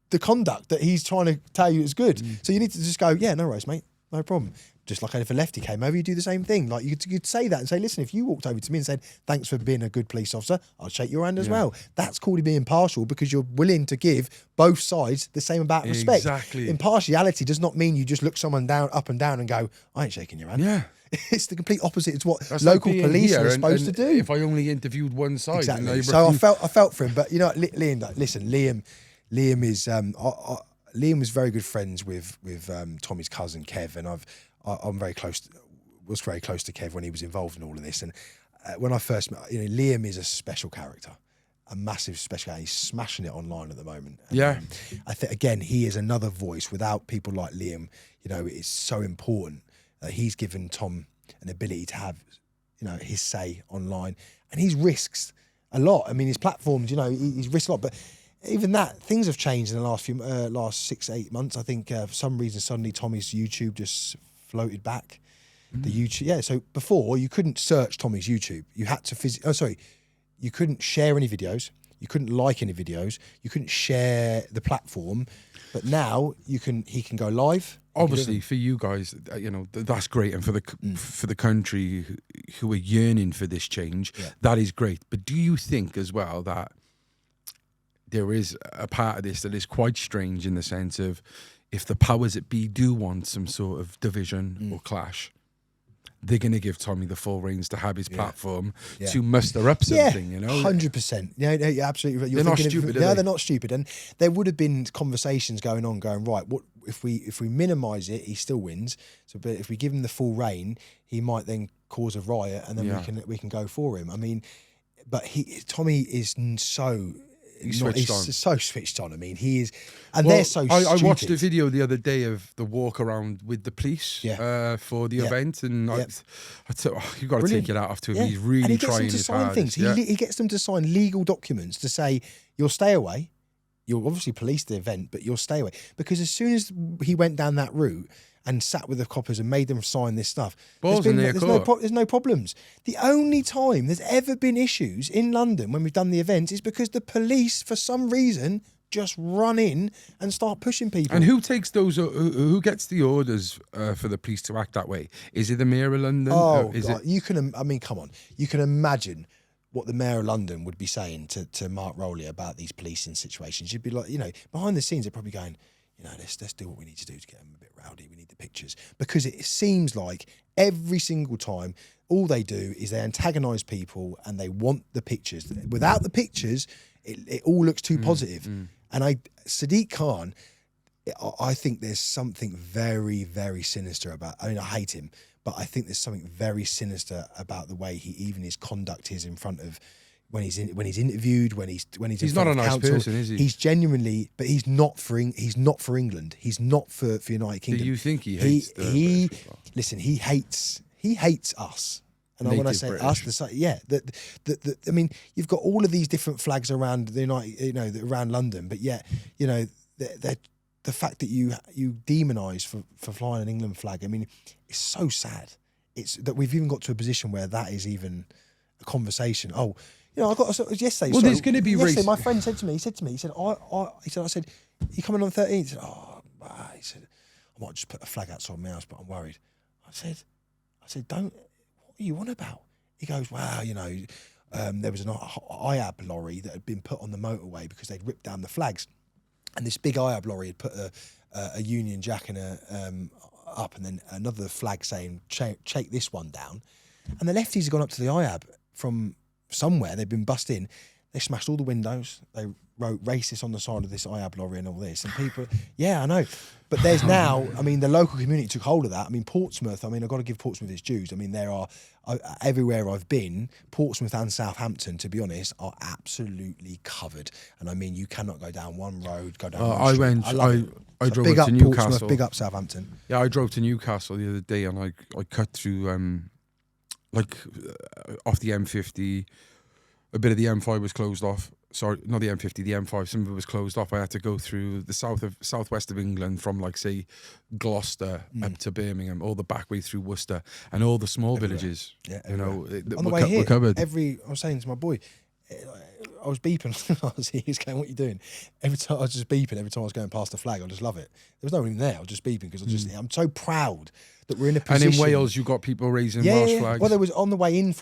the conduct that he's trying to tell you is good. So you need to just go, yeah, no worries, mate, no problem. Just like if a lefty came over, you do the same thing. You'd say that and say, listen, if you walked over to me and said, thanks for being a good police officer, I'll shake your hand as well. That's called being impartial because you're willing to give both sides the same amount of respect. Exactly. Impartiality does not mean you just look someone up and down and go, I ain't shaking your hand. Yeah. It's the complete opposite. It's what local police are supposed to do. If I only interviewed one side. Exactly. So I felt for him. But Liam, listen, Liam is Liam was very good friends with Tommy's cousin Kev, and was very close to Kev when he was involved in all of this. And when I first met, Liam is a special character, a massive special character. He's smashing it online at the moment. And, I think again he is another voice. Without people like Liam, it's so important that he's given Tom an ability to have his say online, and he's risks a lot. I mean, his platforms, he's risked a lot, but even that, things have changed in the last 6-8 months. I think for some reason suddenly Tommy's YouTube just floated back. The YouTube, so before you couldn't search Tommy's YouTube. You had to you couldn't share any videos. You couldn't like any videos. You couldn't share the platform. But now he can go live. Obviously, for you guys, that's great, and for the country who are yearning for this change, that is great. But do you think as well that there is a part of this that is quite strange in the sense of if the powers that be do want some sort of division or clash, they're going to give Tommy the full reins to have his platform to muster up something, 100%. Yeah, absolutely right. They're not stupid, they're not stupid. And there would have been conversations going, right, what if we minimise it, he still wins. But if we give him the full rein, he might then cause a riot, and then we can go for him. I mean, but Tommy is so... He's so switched on. I mean, he is, and they're so stupid. I watched a video the other day of the walk around with the police for the event, and you've got to take it out after him. He's really trying his hardest. He gets them to sign legal documents to say, you'll stay away. You'll obviously police the event, but you'll stay away. Because as soon as he went down that route and sat with the coppers and made them sign this stuff, there's no problems. The only time there's ever been issues in London when we've done the events is because the police, for some reason, just run in and start pushing people. And who takes those? Who gets the orders for the police to act that way? Is it the Mayor of London? Oh, is God. it? You can. I mean, come on. You can imagine what the Mayor of London would be saying to Mark Rowley about these policing situations. You'd be like, behind the scenes, they're probably going, let's do what we need to do to get them a bit rowdy. We need the pictures, because it seems like every single time, all they do is they antagonise people and they want the pictures. Without the pictures, it all looks too positive. And Sadiq Khan, I think there's something very, very sinister about. I mean, I hate him, but I think there's something very sinister about the way his conduct is in front of when he's interviewed, when he's He's not a nice person, is he? He's genuinely, but he's not for England. He's not for United Kingdom. Do you think he hates listen? He hates us. And when I say British. us, I mean, you've got all of these different flags around the around London, but yet, the fact that you demonise for flying an England flag, I mean, it's so sad. It's that we've even got to a position where that is even a conversation. Oh, I got yesterday. Well, there's going to be yesterday. race. My friend said to me, I said, you coming on 13th? He said, he said, I might just put a flag outside my house, but I'm worried. I said, don't. What are you on about? He goes, wow, there was an IAB lorry that had been put on the motorway because they'd ripped down the flags. And this big IAB lorry had put a Union Jack and up, and then another flag saying, "Shake this one down." And the lefties had gone up to the IAB from somewhere. They'd been bussed in. They smashed all the windows. They wrote racist on the side of this IAB lorry and all this. And people, yeah, I know. But there's now, I mean, the local community took hold of that. I mean, Portsmouth, I've got to give Portsmouth its dues. I mean, there are, everywhere I've been, Portsmouth and Southampton, to be honest, are absolutely covered. And I mean, you cannot go down one road, go down one street. I drove big up up to Newcastle. Portsmouth, big up Southampton. Yeah, I drove to Newcastle the other day, and I cut through off the M50. A bit of the M5 was closed off. Sorry, not the M50, the M5. Some of it was closed off. I had to go through the southwest of England from, like, say, Gloucester up to Birmingham, all the back way through Worcester, and all the small villages. Yeah, on the way here, were covered. I was saying to my boy, I was beeping. He was going, "What are you doing?" Every time I was just beeping. Every time I was going past the flag, I just love it. There was no one even there. I was just beeping because I'm so proud that we're in a position. And in Wales, you got people raising Welsh flags. Well, there was on the way in,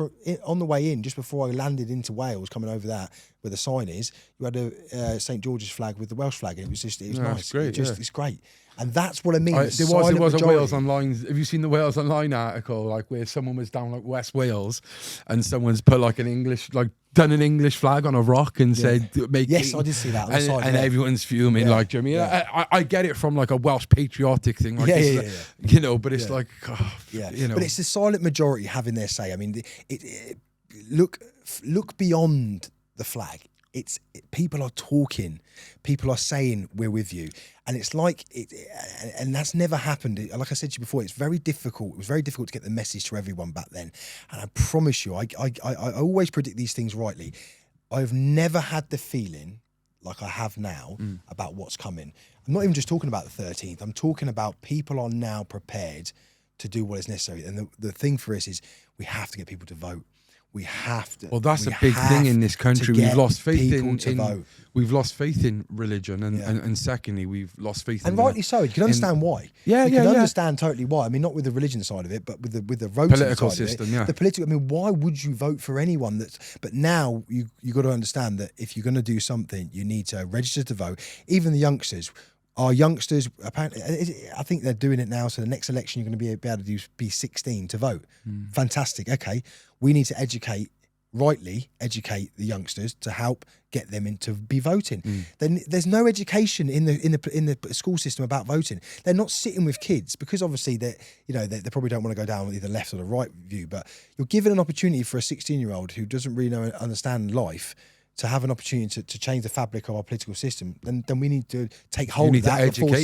just before I landed into Wales, coming over that where the sign is, you had a St George's flag with the Welsh flag, and it was nice. It's great. It's great, and that's what I mean. There was a Wales Online. Have you seen the Wales Online article, like where someone was down like West Wales, and someone's put like done an English flag on a rock and said, Yes, I did see that. And everyone's fuming. Like, do you know what I mean? I get it from like a Welsh patriotic thing. Like but it's like, But it's the silent majority having their say. I mean, look beyond the flag. People are talking, people are saying we're with you, and it's like and that's never happened. Like I said to you before, it's very difficult. It was very difficult to get the message to everyone back then. And I promise you, I always predict these things rightly. I've never had the feeling like I have now about what's coming. I'm not even just talking about the 13th. I'm talking about people are now prepared to do what is necessary. And the thing for us is we have to get people to vote. We have to. Well, that's a big thing in this country. We've lost faith we've lost faith in religion, and secondly, we've lost faith. And rightly so. You can understand why. You can understand totally why. I mean, not with the religion side of it, but with the voting political side system. Of it. The political. I mean, why would you vote for anyone that's? But now you got to understand that if you're going to do something, you need to register to vote. Even the youngsters. Our youngsters, apparently, I think they're doing it now. So the next election, you're going to be able to be 16 to vote. Fantastic. Okay, we need to rightly educate the youngsters to help get them into be voting. Then there's no education in the school system about voting. They're not sitting with kids because obviously they probably don't want to go down either left or the right view. But you're given an opportunity for a 16-year-old who doesn't really understand life to have an opportunity to change the fabric of our political system, then we need to take hold of that before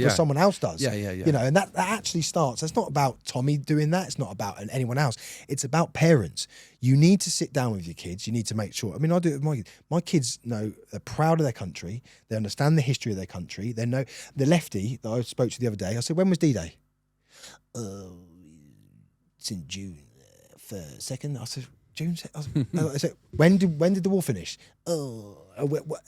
someone else does. And that actually starts. It's not about Tommy doing that. It's not about anyone else. It's about parents. You need to sit down with your kids. You need to make sure. I mean, I do it with my kids. Know they're proud of their country. They understand the history of their country. They know the lefty that I spoke to the other day. I said, "When was D-Day?" It's in June 2nd. I said, June. I said, when did the war finish? Oh,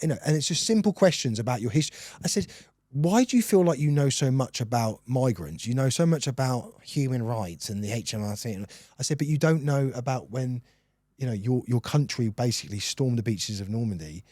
you know, and it's just simple questions about your history. I said, why do you feel like you know so much about migrants? You know so much about human rights and the HMRC. I said, but you don't know about when, you know, your country basically stormed the beaches of Normandy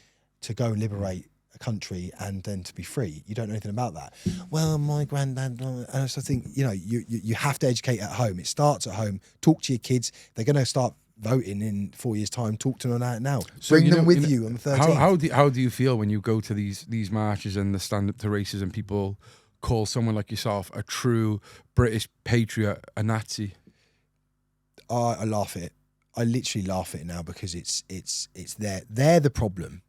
to go and liberate a country and then to be free. You don't know anything about that. Well, my granddad, and I think, you know, you have to educate at home. It starts at home. Talk to your kids. They're going to start voting in 4 years' time. Talk to them about it now. So bring them with you on the 13th. How do you feel when you go to these marches and the stand up to racism? People call someone like yourself a true British patriot a Nazi. I laugh at it. I literally laugh at it now because it's they're the problem.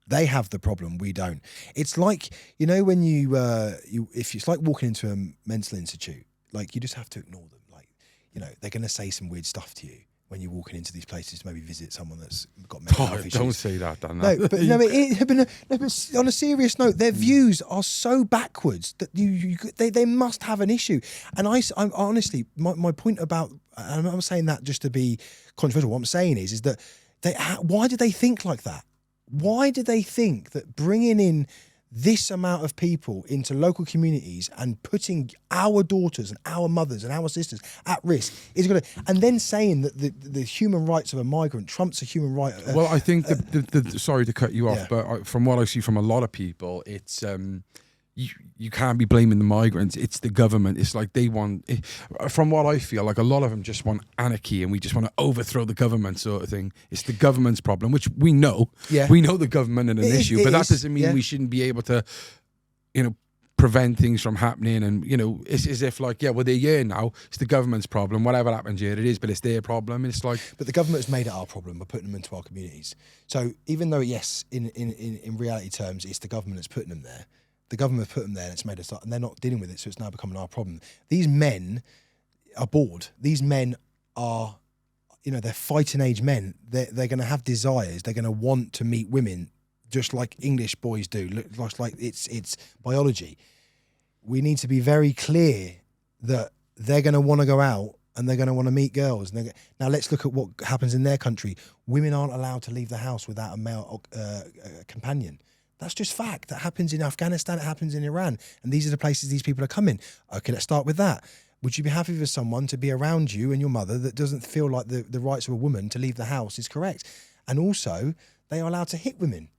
They have the problem. We don't. It's like, you know, when if it's like walking into a mental institute, like you just have to ignore them. Like, you know, they're going to say some weird stuff to you when you're walking into these places to maybe visit someone that's got mental health issues. Don't say that, Dan. No, but on a serious note, their views are so backwards that they must have an issue. And I'm honestly, my point about, and I'm not saying that just to be controversial. What I'm saying is that why do they think like that? Why do they think that bringing in this amount of people into local communities and putting our daughters and our mothers and our sisters at risk is going to, and then saying that the human rights of a migrant trumps a human right? Well, I think sorry to cut you off, but from what I see from a lot of people, it's you can't be blaming the migrants. It's the government. It's like they want, from what I feel, like a lot of them just want anarchy and we just want to overthrow the government sort of thing. It's the government's problem, which we know. Yeah. We know the government is an issue, but that doesn't mean we shouldn't be able to, you know, prevent things from happening. And, you know, it's as if like, yeah, well, they're here now. It's the government's problem. Whatever happens here, it is, but it's their problem. It's like... But the government's made it our problem by putting them into our communities. So even though, yes, in reality terms, it's the government that's putting them there, the government put them there and it's made us, and they're not dealing with it, so it's now becoming our problem. These men are bored. These men are, you know, they're fighting age men. They're going to have desires. They're going to want to meet women just like English boys do. Looks like it's biology. We need to be very clear that they're going to want to go out and they're going to want to meet girls. Now let's look at what happens in their country. Women aren't allowed to leave the house without a male companion. That's just fact. That happens in Afghanistan. It happens in Iran. And these are the places these people are coming. Okay, let's start with that. Would you be happy for someone to be around you and your mother that doesn't feel like the rights of a woman to leave the house is correct? And also, they are allowed to hit women.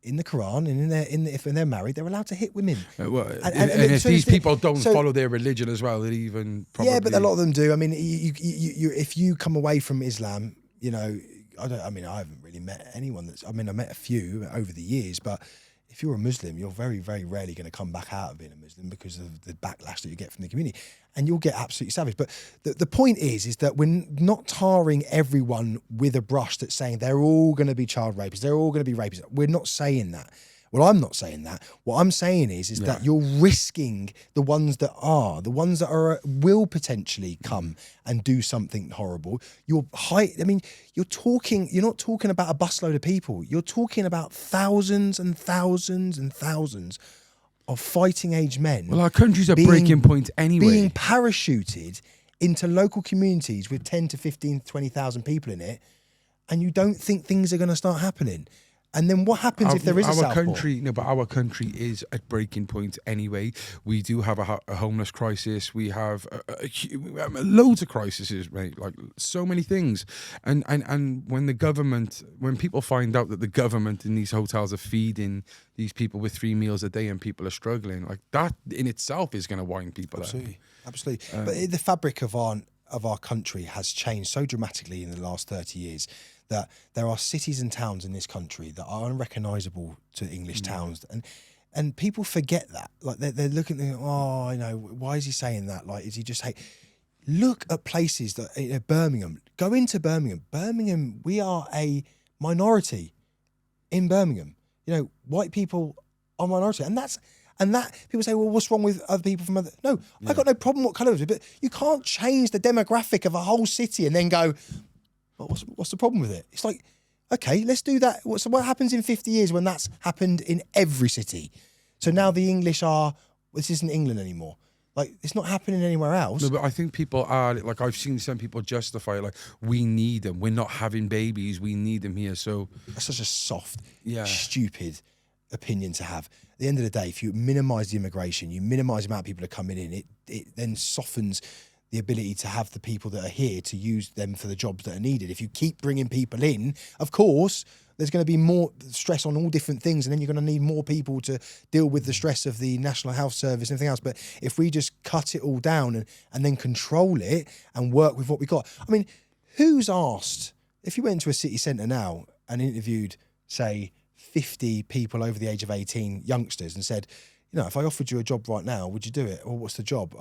In the Quran, and if they're married, they're allowed to hit women. Well, and if these people don't follow their religion as well, they even probably... Yeah, but a lot of them do. I mean, you if you come away from Islam, you know, I haven't really met anyone I met a few over the years, but if you're a Muslim, you're very, very rarely going to come back out of being a Muslim because of the backlash that you get from the community, and you'll get absolutely savaged. But the point is that we're not tarring everyone with a brush that's saying they're all going to be child rapists, they're all going to be rapists. We're not saying that. Well, I'm not saying that. What I'm saying is that you're risking the ones that will potentially come and do something horrible. You're not talking about a busload of people. You're talking about thousands and thousands and thousands of fighting age men. Well, our country's a breaking point anyway. Being parachuted into local communities with 10 to 15, 20,000 people in it, and you don't think things are going to start happening. And then what happens if there is a Southpaw? But our country is at breaking point anyway. We do have a homeless crisis. We have loads of crises, mate. Like so many things. And when people find out that the government in these hotels are feeding these people with 3 meals a day and people are struggling, like that in itself is going to wind people up. Absolutely. But the fabric of our country has changed so dramatically in the last 30 years. That there are cities and towns in this country that are unrecognisable to English towns, and people forget that. Like they're looking, oh, you know, why is he saying that? Like, is he just hate? Look at places that Birmingham. Go into Birmingham. Birmingham, we are a minority in Birmingham. You know, white people are minority, and that people say, well, what's wrong with other people from other? No, I got no problem what colour, but you can't change the demographic of a whole city and then go, but what's the problem with it? It's like, okay, let's do that. So what happens in 50 years when that's happened in every city? So now the English this isn't England anymore. Like, it's not happening anywhere else. No, but I think people are, like, I've seen some people justify it, like, we need them. We're not having babies. We need them here. So That's such a soft, Yeah. stupid opinion to have. At the end of the day, if you minimise the immigration, you minimise the amount of people that are coming in, it then softens the ability to have the people that are here to use them for the jobs that are needed. If you keep bringing people in, of course, there's going to be more stress on all different things, and then you're going to need more people to deal with the stress of the National Health Service and everything else. But if we just cut it all down and then control it and work with what we got. I mean, who's asked, if you went to a city centre now and interviewed, say, 50 people over the age of 18, youngsters, and said, you know, if I offered you a job right now, would you do it? Or what's the job?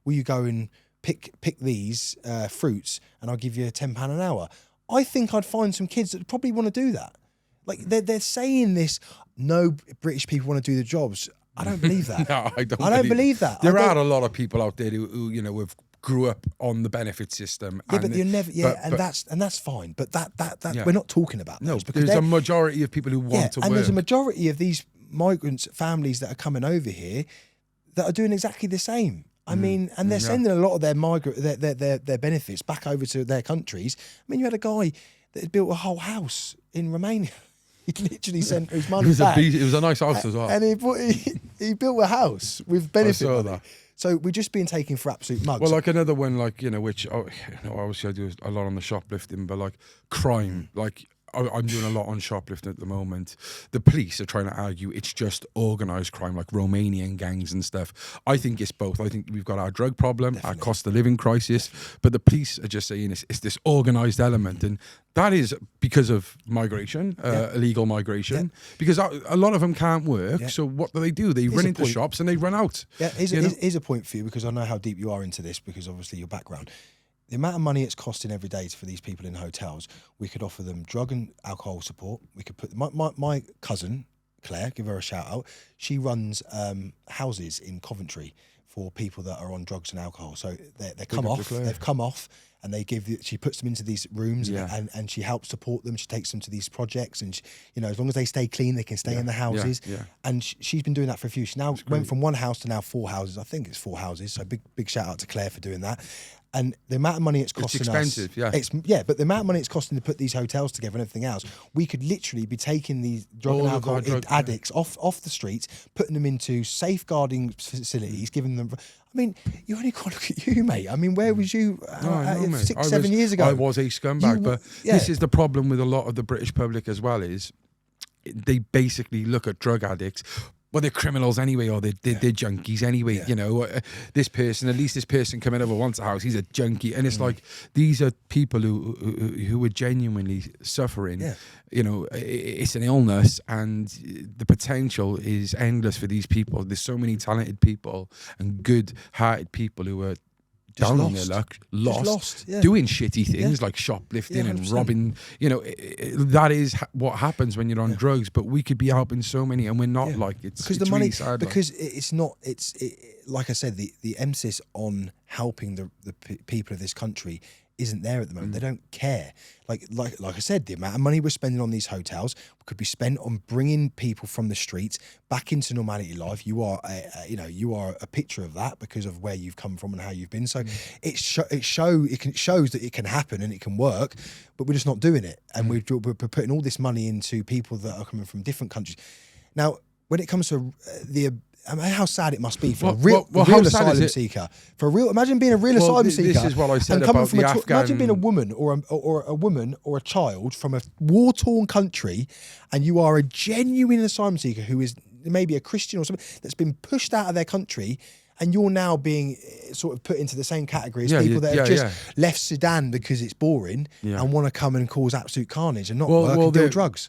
Will you go and pick these fruits and I'll give you £10 an hour? I think I'd find some kids that probably want to do that. Like, they're saying this, no British people want to do the jobs. I don't believe that. No, I don't believe that. There are a lot of people out there who you know, have grew up on the benefit system. Yeah, but you're never. Yeah, and that's fine. But that Yeah. we're not talking about No, those, because there's a majority of people who want to work. and there's a majority of these migrants, families that are coming over here that are doing exactly the same. I mean, and they're sending a lot of their benefits back over to their countries. I mean, you had a guy that had built a whole house in Romania. He literally sent his money back. It was a nice house as well. And he built a house with benefit I saw money. that. So we're just being taken for absolute mugs. Well, like another one, like, you know, which, obviously I do a lot on the shoplifting, but like crime, like I'm doing a lot on shoplifting at the moment. The police are trying to argue it's just organised crime, like Romanian gangs and stuff. I think it's both. I think we've got our drug problem, our cost of living crisis, but the police are just saying it's this organised element, and that is because of migration, illegal migration, because a lot of them can't work. Yeah. So what do? They run into shops and they run out. Yeah, here's a point for you, because I know how deep you are into this, because obviously your background. The amount of money it's costing every day for these people in hotels, we could offer them drug and alcohol support. We could put my cousin, Claire, give her a shout out. She runs houses in Coventry for people that are on drugs and alcohol. So they've come off, and she puts them into these rooms, and she helps support them. She takes them to these projects, and you know, as long as they stay clean, they can stay in the houses. And she's been doing that for a few. She now went from one house to now 4 houses. I think it's 4 houses. So big shout out to Claire for doing that. And the amount of money it's costing expensive, us, but the amount of money it's costing to put these hotels together and everything else, we could literally be taking these drug and alcohol addicts off the streets, putting them into safeguarding facilities, giving them. I mean, you only got to look at you, mate. I mean, where was you 7 years ago? I was a scumbag, but this is the problem with a lot of the British public as well, is they basically look at drug addicts. Well, they're criminals anyway, or they're junkies anyway. You know, at least this person coming over wants a house, he's a junkie. And it's like, these are people who are genuinely suffering. You know, it's an illness, and the potential is endless for these people. There's so many talented people and good-hearted people who are down on their luck, lost, doing shitty things like shoplifting and robbing. You know, that is what happens when you're on drugs. But we could be helping so many, and we're not. Like, because the money, really sad, because it's not. Like I said, the emphasis on helping the people of this country isn't there at the moment. They don't care. Like I said, the amount of money we're spending on these hotels could be spent on bringing people from the streets back into normality life. You are a picture of that because of where you've come from and how you've been. So it shows that it can happen and it can work, but we're just not doing it. And we're putting all this money into people that are coming from different countries. Now, when it comes to I mean, how sad it must be for a real asylum seeker. Imagine being a real asylum seeker. This is what I said about the Afghan. Imagine being a woman or a child from a war-torn country, and you are a genuine asylum seeker who is maybe a Christian or something that's been pushed out of their country, and you're now being sort of put into the same category as people that have just left Sudan because it's boring and want to come and cause absolute carnage and not work and deal drugs.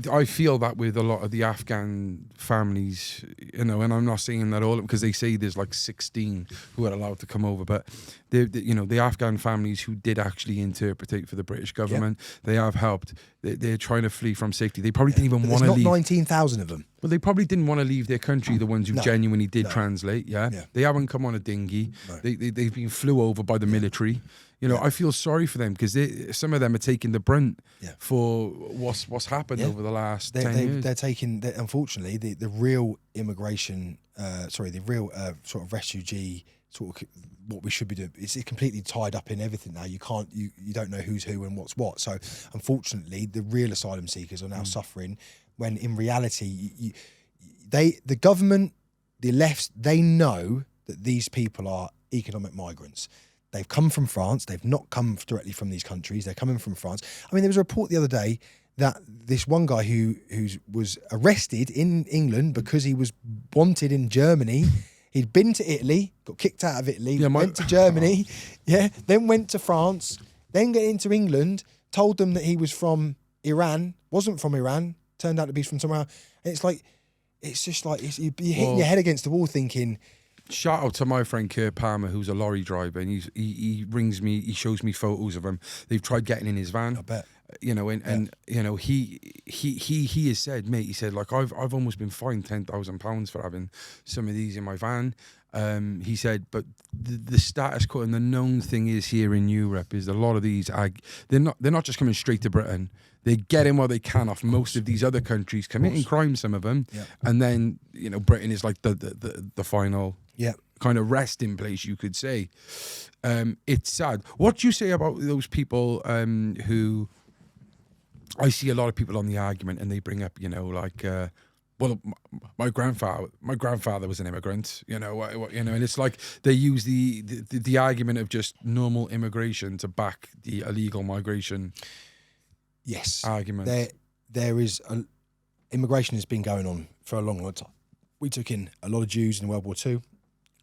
I feel that with a lot of the Afghan families, you know, and I'm not saying that all, because they say there's like 16 who are allowed to come over, but the Afghan families who did actually interpret for the British government, they have helped. They're trying to flee from safety. They probably didn't even want to leave. There's not 19,000 of them. Well, they probably didn't want to leave their country, the ones who genuinely did translate, They haven't come on a dinghy. No. They've been flew over by the military. You know, I feel sorry for them because some of them are taking the brunt for what's happened over the last 10 years. They're taking, unfortunately, the real immigration, the real sort of refugee sort of what we should be doing. It's completely tied up in everything now. You don't know who's who and what's what. So unfortunately, the real asylum seekers are now suffering when in reality, the government, the left, they know that these people are economic migrants. They've come from France. They've not come directly from these countries. They're coming from France. I mean, there was a report the other day that this one guy who was arrested in England because he was wanted in Germany. He'd been to Italy, got kicked out of Italy, went to Germany, then went to France, then got into England, told them that he was from Iran, wasn't from Iran, turned out to be from somewhere else. And it's just like you're hitting your head against the wall thinking... Shout out to my friend Kurt Palmer, who's a lorry driver, and he rings me, he shows me photos of him. They've tried getting in his van. I bet. You know, and you know, he has said, mate, he said, like, I've almost been fined £10,000 for having some of these in my van. He said, but the status quo and the known thing is here in Europe is a lot of these they're not just coming straight to Britain. They're getting what they can off most of these other countries, committing crime, some of them, and then, you know, Britain is like the final kind of resting place, you could say. It's sad. What do you say about those people who... I see a lot of people on the argument, and they bring up, you know, like, well, my grandfather was an immigrant, you know, and it's like they use the argument of just normal immigration to back the illegal migration. Yes, argument. There is immigration has been going on for a long, long time. We took in a lot of Jews in World War II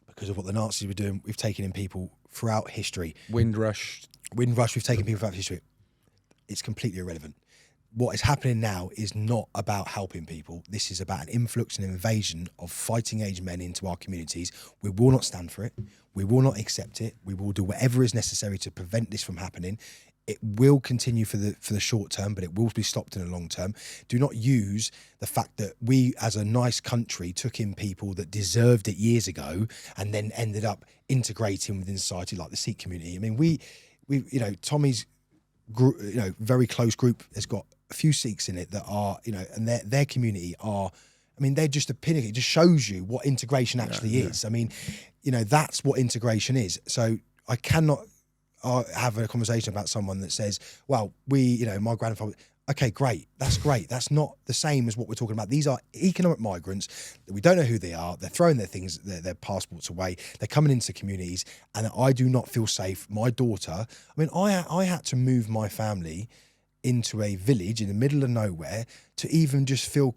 because of what the Nazis were doing. We've taken in people throughout history. Windrush. We've taken people throughout history. It's completely irrelevant. What is happening now is not about helping people. This is about an influx and invasion of fighting age men into our communities. We will not stand for it. We will not accept it. We will do whatever is necessary to prevent this from happening. It will continue for the short term, but it will be stopped in the long term. Do not use the fact that we, as a nice country, took in people that deserved it years ago and then ended up integrating within society, like the Sikh community. I mean, we you know, Tommy's group, you know, very close group has got a few Sikhs in it that are, you know, and their community are, I mean, they're just a pinnacle. It just shows you what integration actually is. I mean, you know, that's what integration is. So I cannot have a conversation about someone that says, well, you know, my grandfather, okay, great. That's great. That's not the same as what we're talking about. These are economic migrants that we don't know who they are. They're throwing their things, their passports away. They're coming into communities, and I do not feel safe. My daughter, I mean, I had to move my family into a village in the middle of nowhere to even just feel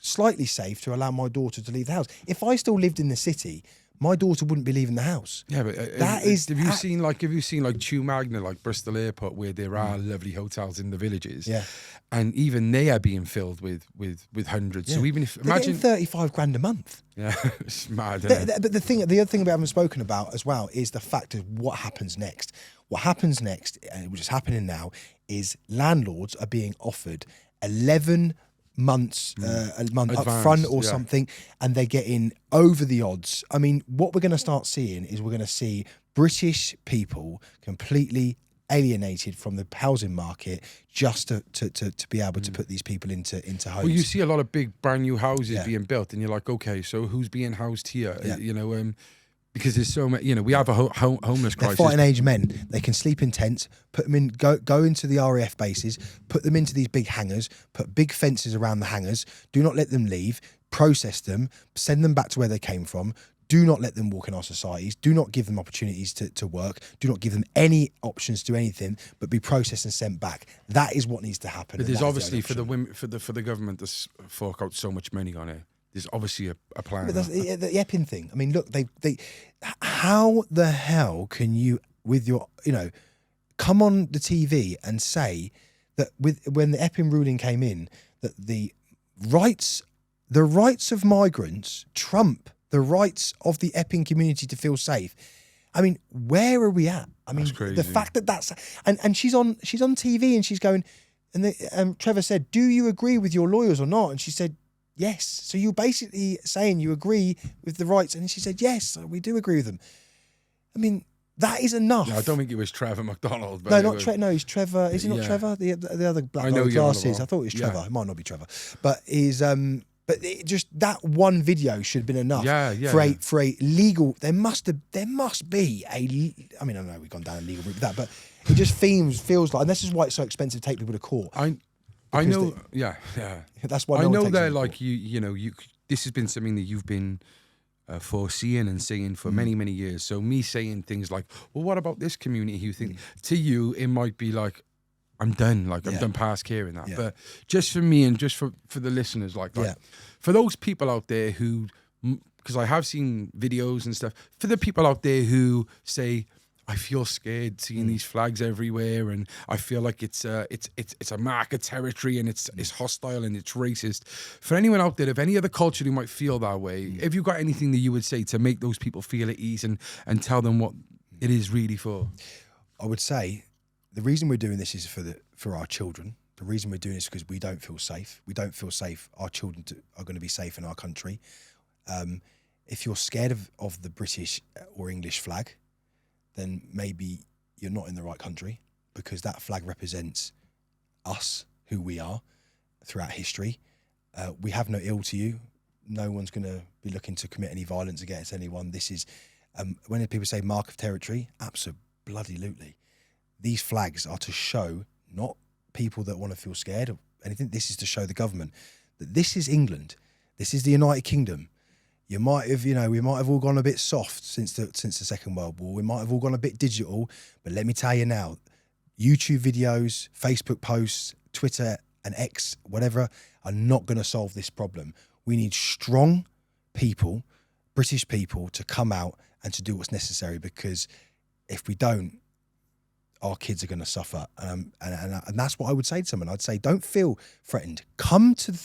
slightly safe to allow my daughter to leave the house. If I still lived in the city, my daughter wouldn't be leaving the house. Yeah, but have you seen like Chew Magna, like Bristol Airport, where there are lovely hotels in the villages? Yeah, and even they are being filled with hundreds. Yeah. So even if imagine £35,000 a month. Yeah, it's mad. Isn't it? But the other thing we haven't spoken about as well is the fact of what happens next. What happens next, which is happening now, is landlords are being offered 11 months a month up front or something, and they're getting over the odds. I mean, what we're going to start seeing is we're going to see British people completely alienated from the housing market just to be able to put these people into homes. Well, you see a lot of big brand new houses being built, and you're like, okay, so who's being housed here? You know, because there's so many, you know, we have a homeless crisis. They're fighting age men. They can sleep in tents, put them in, go into the RAF bases, put them into these big hangars, put big fences around the hangars, do not let them leave, process them, send them back to where they came from, do not let them walk in our societies, do not give them opportunities to work, do not give them any options to do anything, but be processed and sent back. That is what needs to happen. But there's obviously for the women, for the government to fork out so much money on it. There's obviously a plan. But that's the Epping thing. I mean, look, they how the hell can you, with your, you know, come on the TV and say that when the Epping ruling came in, that the rights of migrants trump the rights of the Epping community to feel safe. I mean, where are we at? I mean, the fact that that's and she's on TV and she's going, and Trevor said, "Do you agree with your lawyers or not?" And she said, yes. So you're basically saying you agree with the rights. And she said, yes, we do agree with them. I mean, That is enough. No, I don't think it was Trevor McDonald. But No, not Trevor. No, he's Trevor. Is he not Yeah. Trevor? The other black I guy know with you're on glasses. about. I thought it was Trevor. Yeah. It might not be Trevor, but just that one video should have been enough. For a legal. There must be a. I mean, I know we've gone down a legal route with that, but it just feels like, and this is why it's so expensive to take people to court. I know. Yeah. That's why I know they're they're like you. This has been something that you've been foreseeing and saying for many, many years. So me saying things like, well, what about this community? You think to you, it might be like, I'm done. Like I'm done past caring that. Yeah. But just for me and just for the listeners, like for those people out there who, because I have seen videos and stuff, for the people out there who say, I feel scared seeing these flags everywhere, and I feel like it's a mark of territory, and it's hostile and it's racist. For anyone out there of any other culture who might feel that way, have you got anything that you would say to make those people feel at ease and tell them what it is really for? I would say the reason we're doing this is for our children. The reason we're doing this is because we don't feel safe. We don't feel safe. Our children are going to be safe in our country. If you're scared of the British or English flag, then maybe you're not in the right country, because that flag represents us, who we are throughout history. We have no ill to you. No one's going to be looking to commit any violence against anyone. This is, when people say mark of territory, absolutely. These flags are to show not people that want to feel scared or anything. This is to show the government that this is England. This is the United Kingdom. We might have all gone a bit soft since the Second World War. We might have all gone a bit digital, but let me tell you now, YouTube videos, Facebook posts, Twitter and X, whatever, are not going to solve this problem. We need strong people, British people, to come out and to do what's necessary, because if we don't, our kids are going to suffer. And that's what I would say to someone. I'd say, don't feel threatened. Come to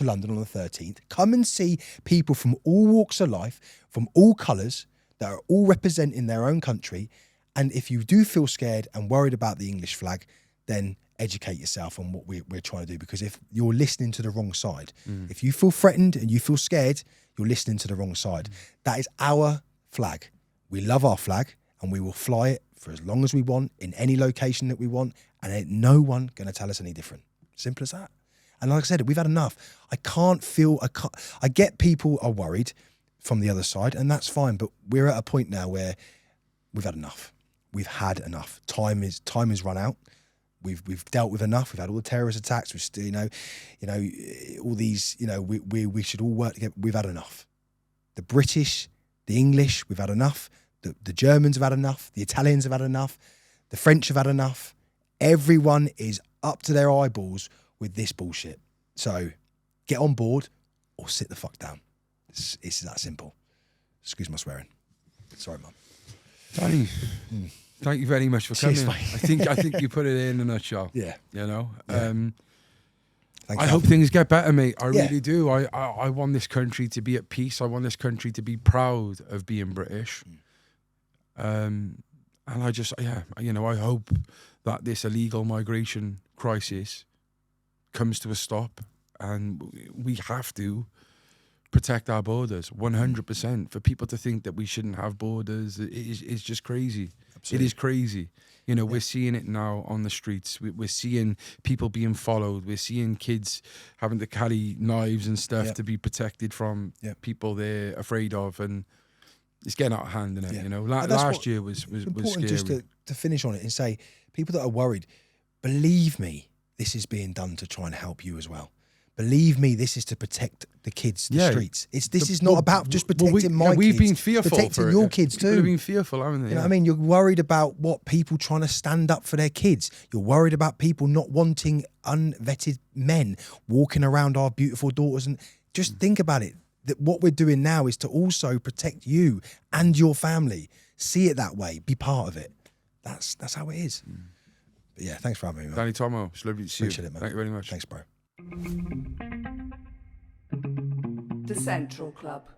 London on the 13th. Come and see people from all walks of life, from all colours, that are all representing their own country. And if you do feel scared and worried about the English flag, then educate yourself on what we're trying to do. Because if you're listening to the wrong side, if you feel threatened and you feel scared, you're listening to the wrong side. That is our flag. We love our flag, and we will fly it for as long as we want, in any location that we want, and ain't no one going to tell us any different. Simple as that. And like I said, we've had enough. I get people are worried from the other side, and that's fine, but we're at a point now where we've had enough. We've had enough. Time is run out. We've dealt with enough. We've had all the terrorist attacks. We still, all these, we should all work together. We've had enough. The British, the English, we've had enough. The Germans have had enough. The Italians have had enough. The French have had enough. Everyone is up to their eyeballs with this bullshit. So get on board or sit the fuck down. It's that simple. Excuse my swearing. Sorry, Mum. Danny, thank you very much for coming. Cheers, mate. I think you put it in a nutshell. Yeah. Yeah. Thanks I hope things get better, mate. I Yeah. really do. I want this country to be at peace. I want this country to be proud of being British. And I just, I hope that this illegal migration crisis comes to a stop, and we have to protect our borders 100%. For people to think that we shouldn't have borders is just crazy. Absolutely. It is crazy. We're seeing it now on the streets. We're seeing people being followed. We're seeing kids having to carry knives and stuff to be protected from people they're afraid of, and it's getting out of hand, isn't it? Last year was important, scary. just to finish on it and say, people that are worried, believe me, this is being done to try and help you as well. Believe me, this is to protect the kids, the streets. This is not about just protecting my kids. We've been fearful. Protecting your kids too. People have been fearful, haven't they? You know what I mean? You're worried about what people trying to stand up for their kids. You're worried about people not wanting unvetted men walking around our beautiful daughters. And just think about it. That what we're doing now is to also protect you and your family. See it that way. Be part of it. That's how it is. But yeah, thanks for having me, man. Danny Tommo, it's lovely to see you. Appreciate it, man. Thank you very much. Thanks, bro. The Central Club.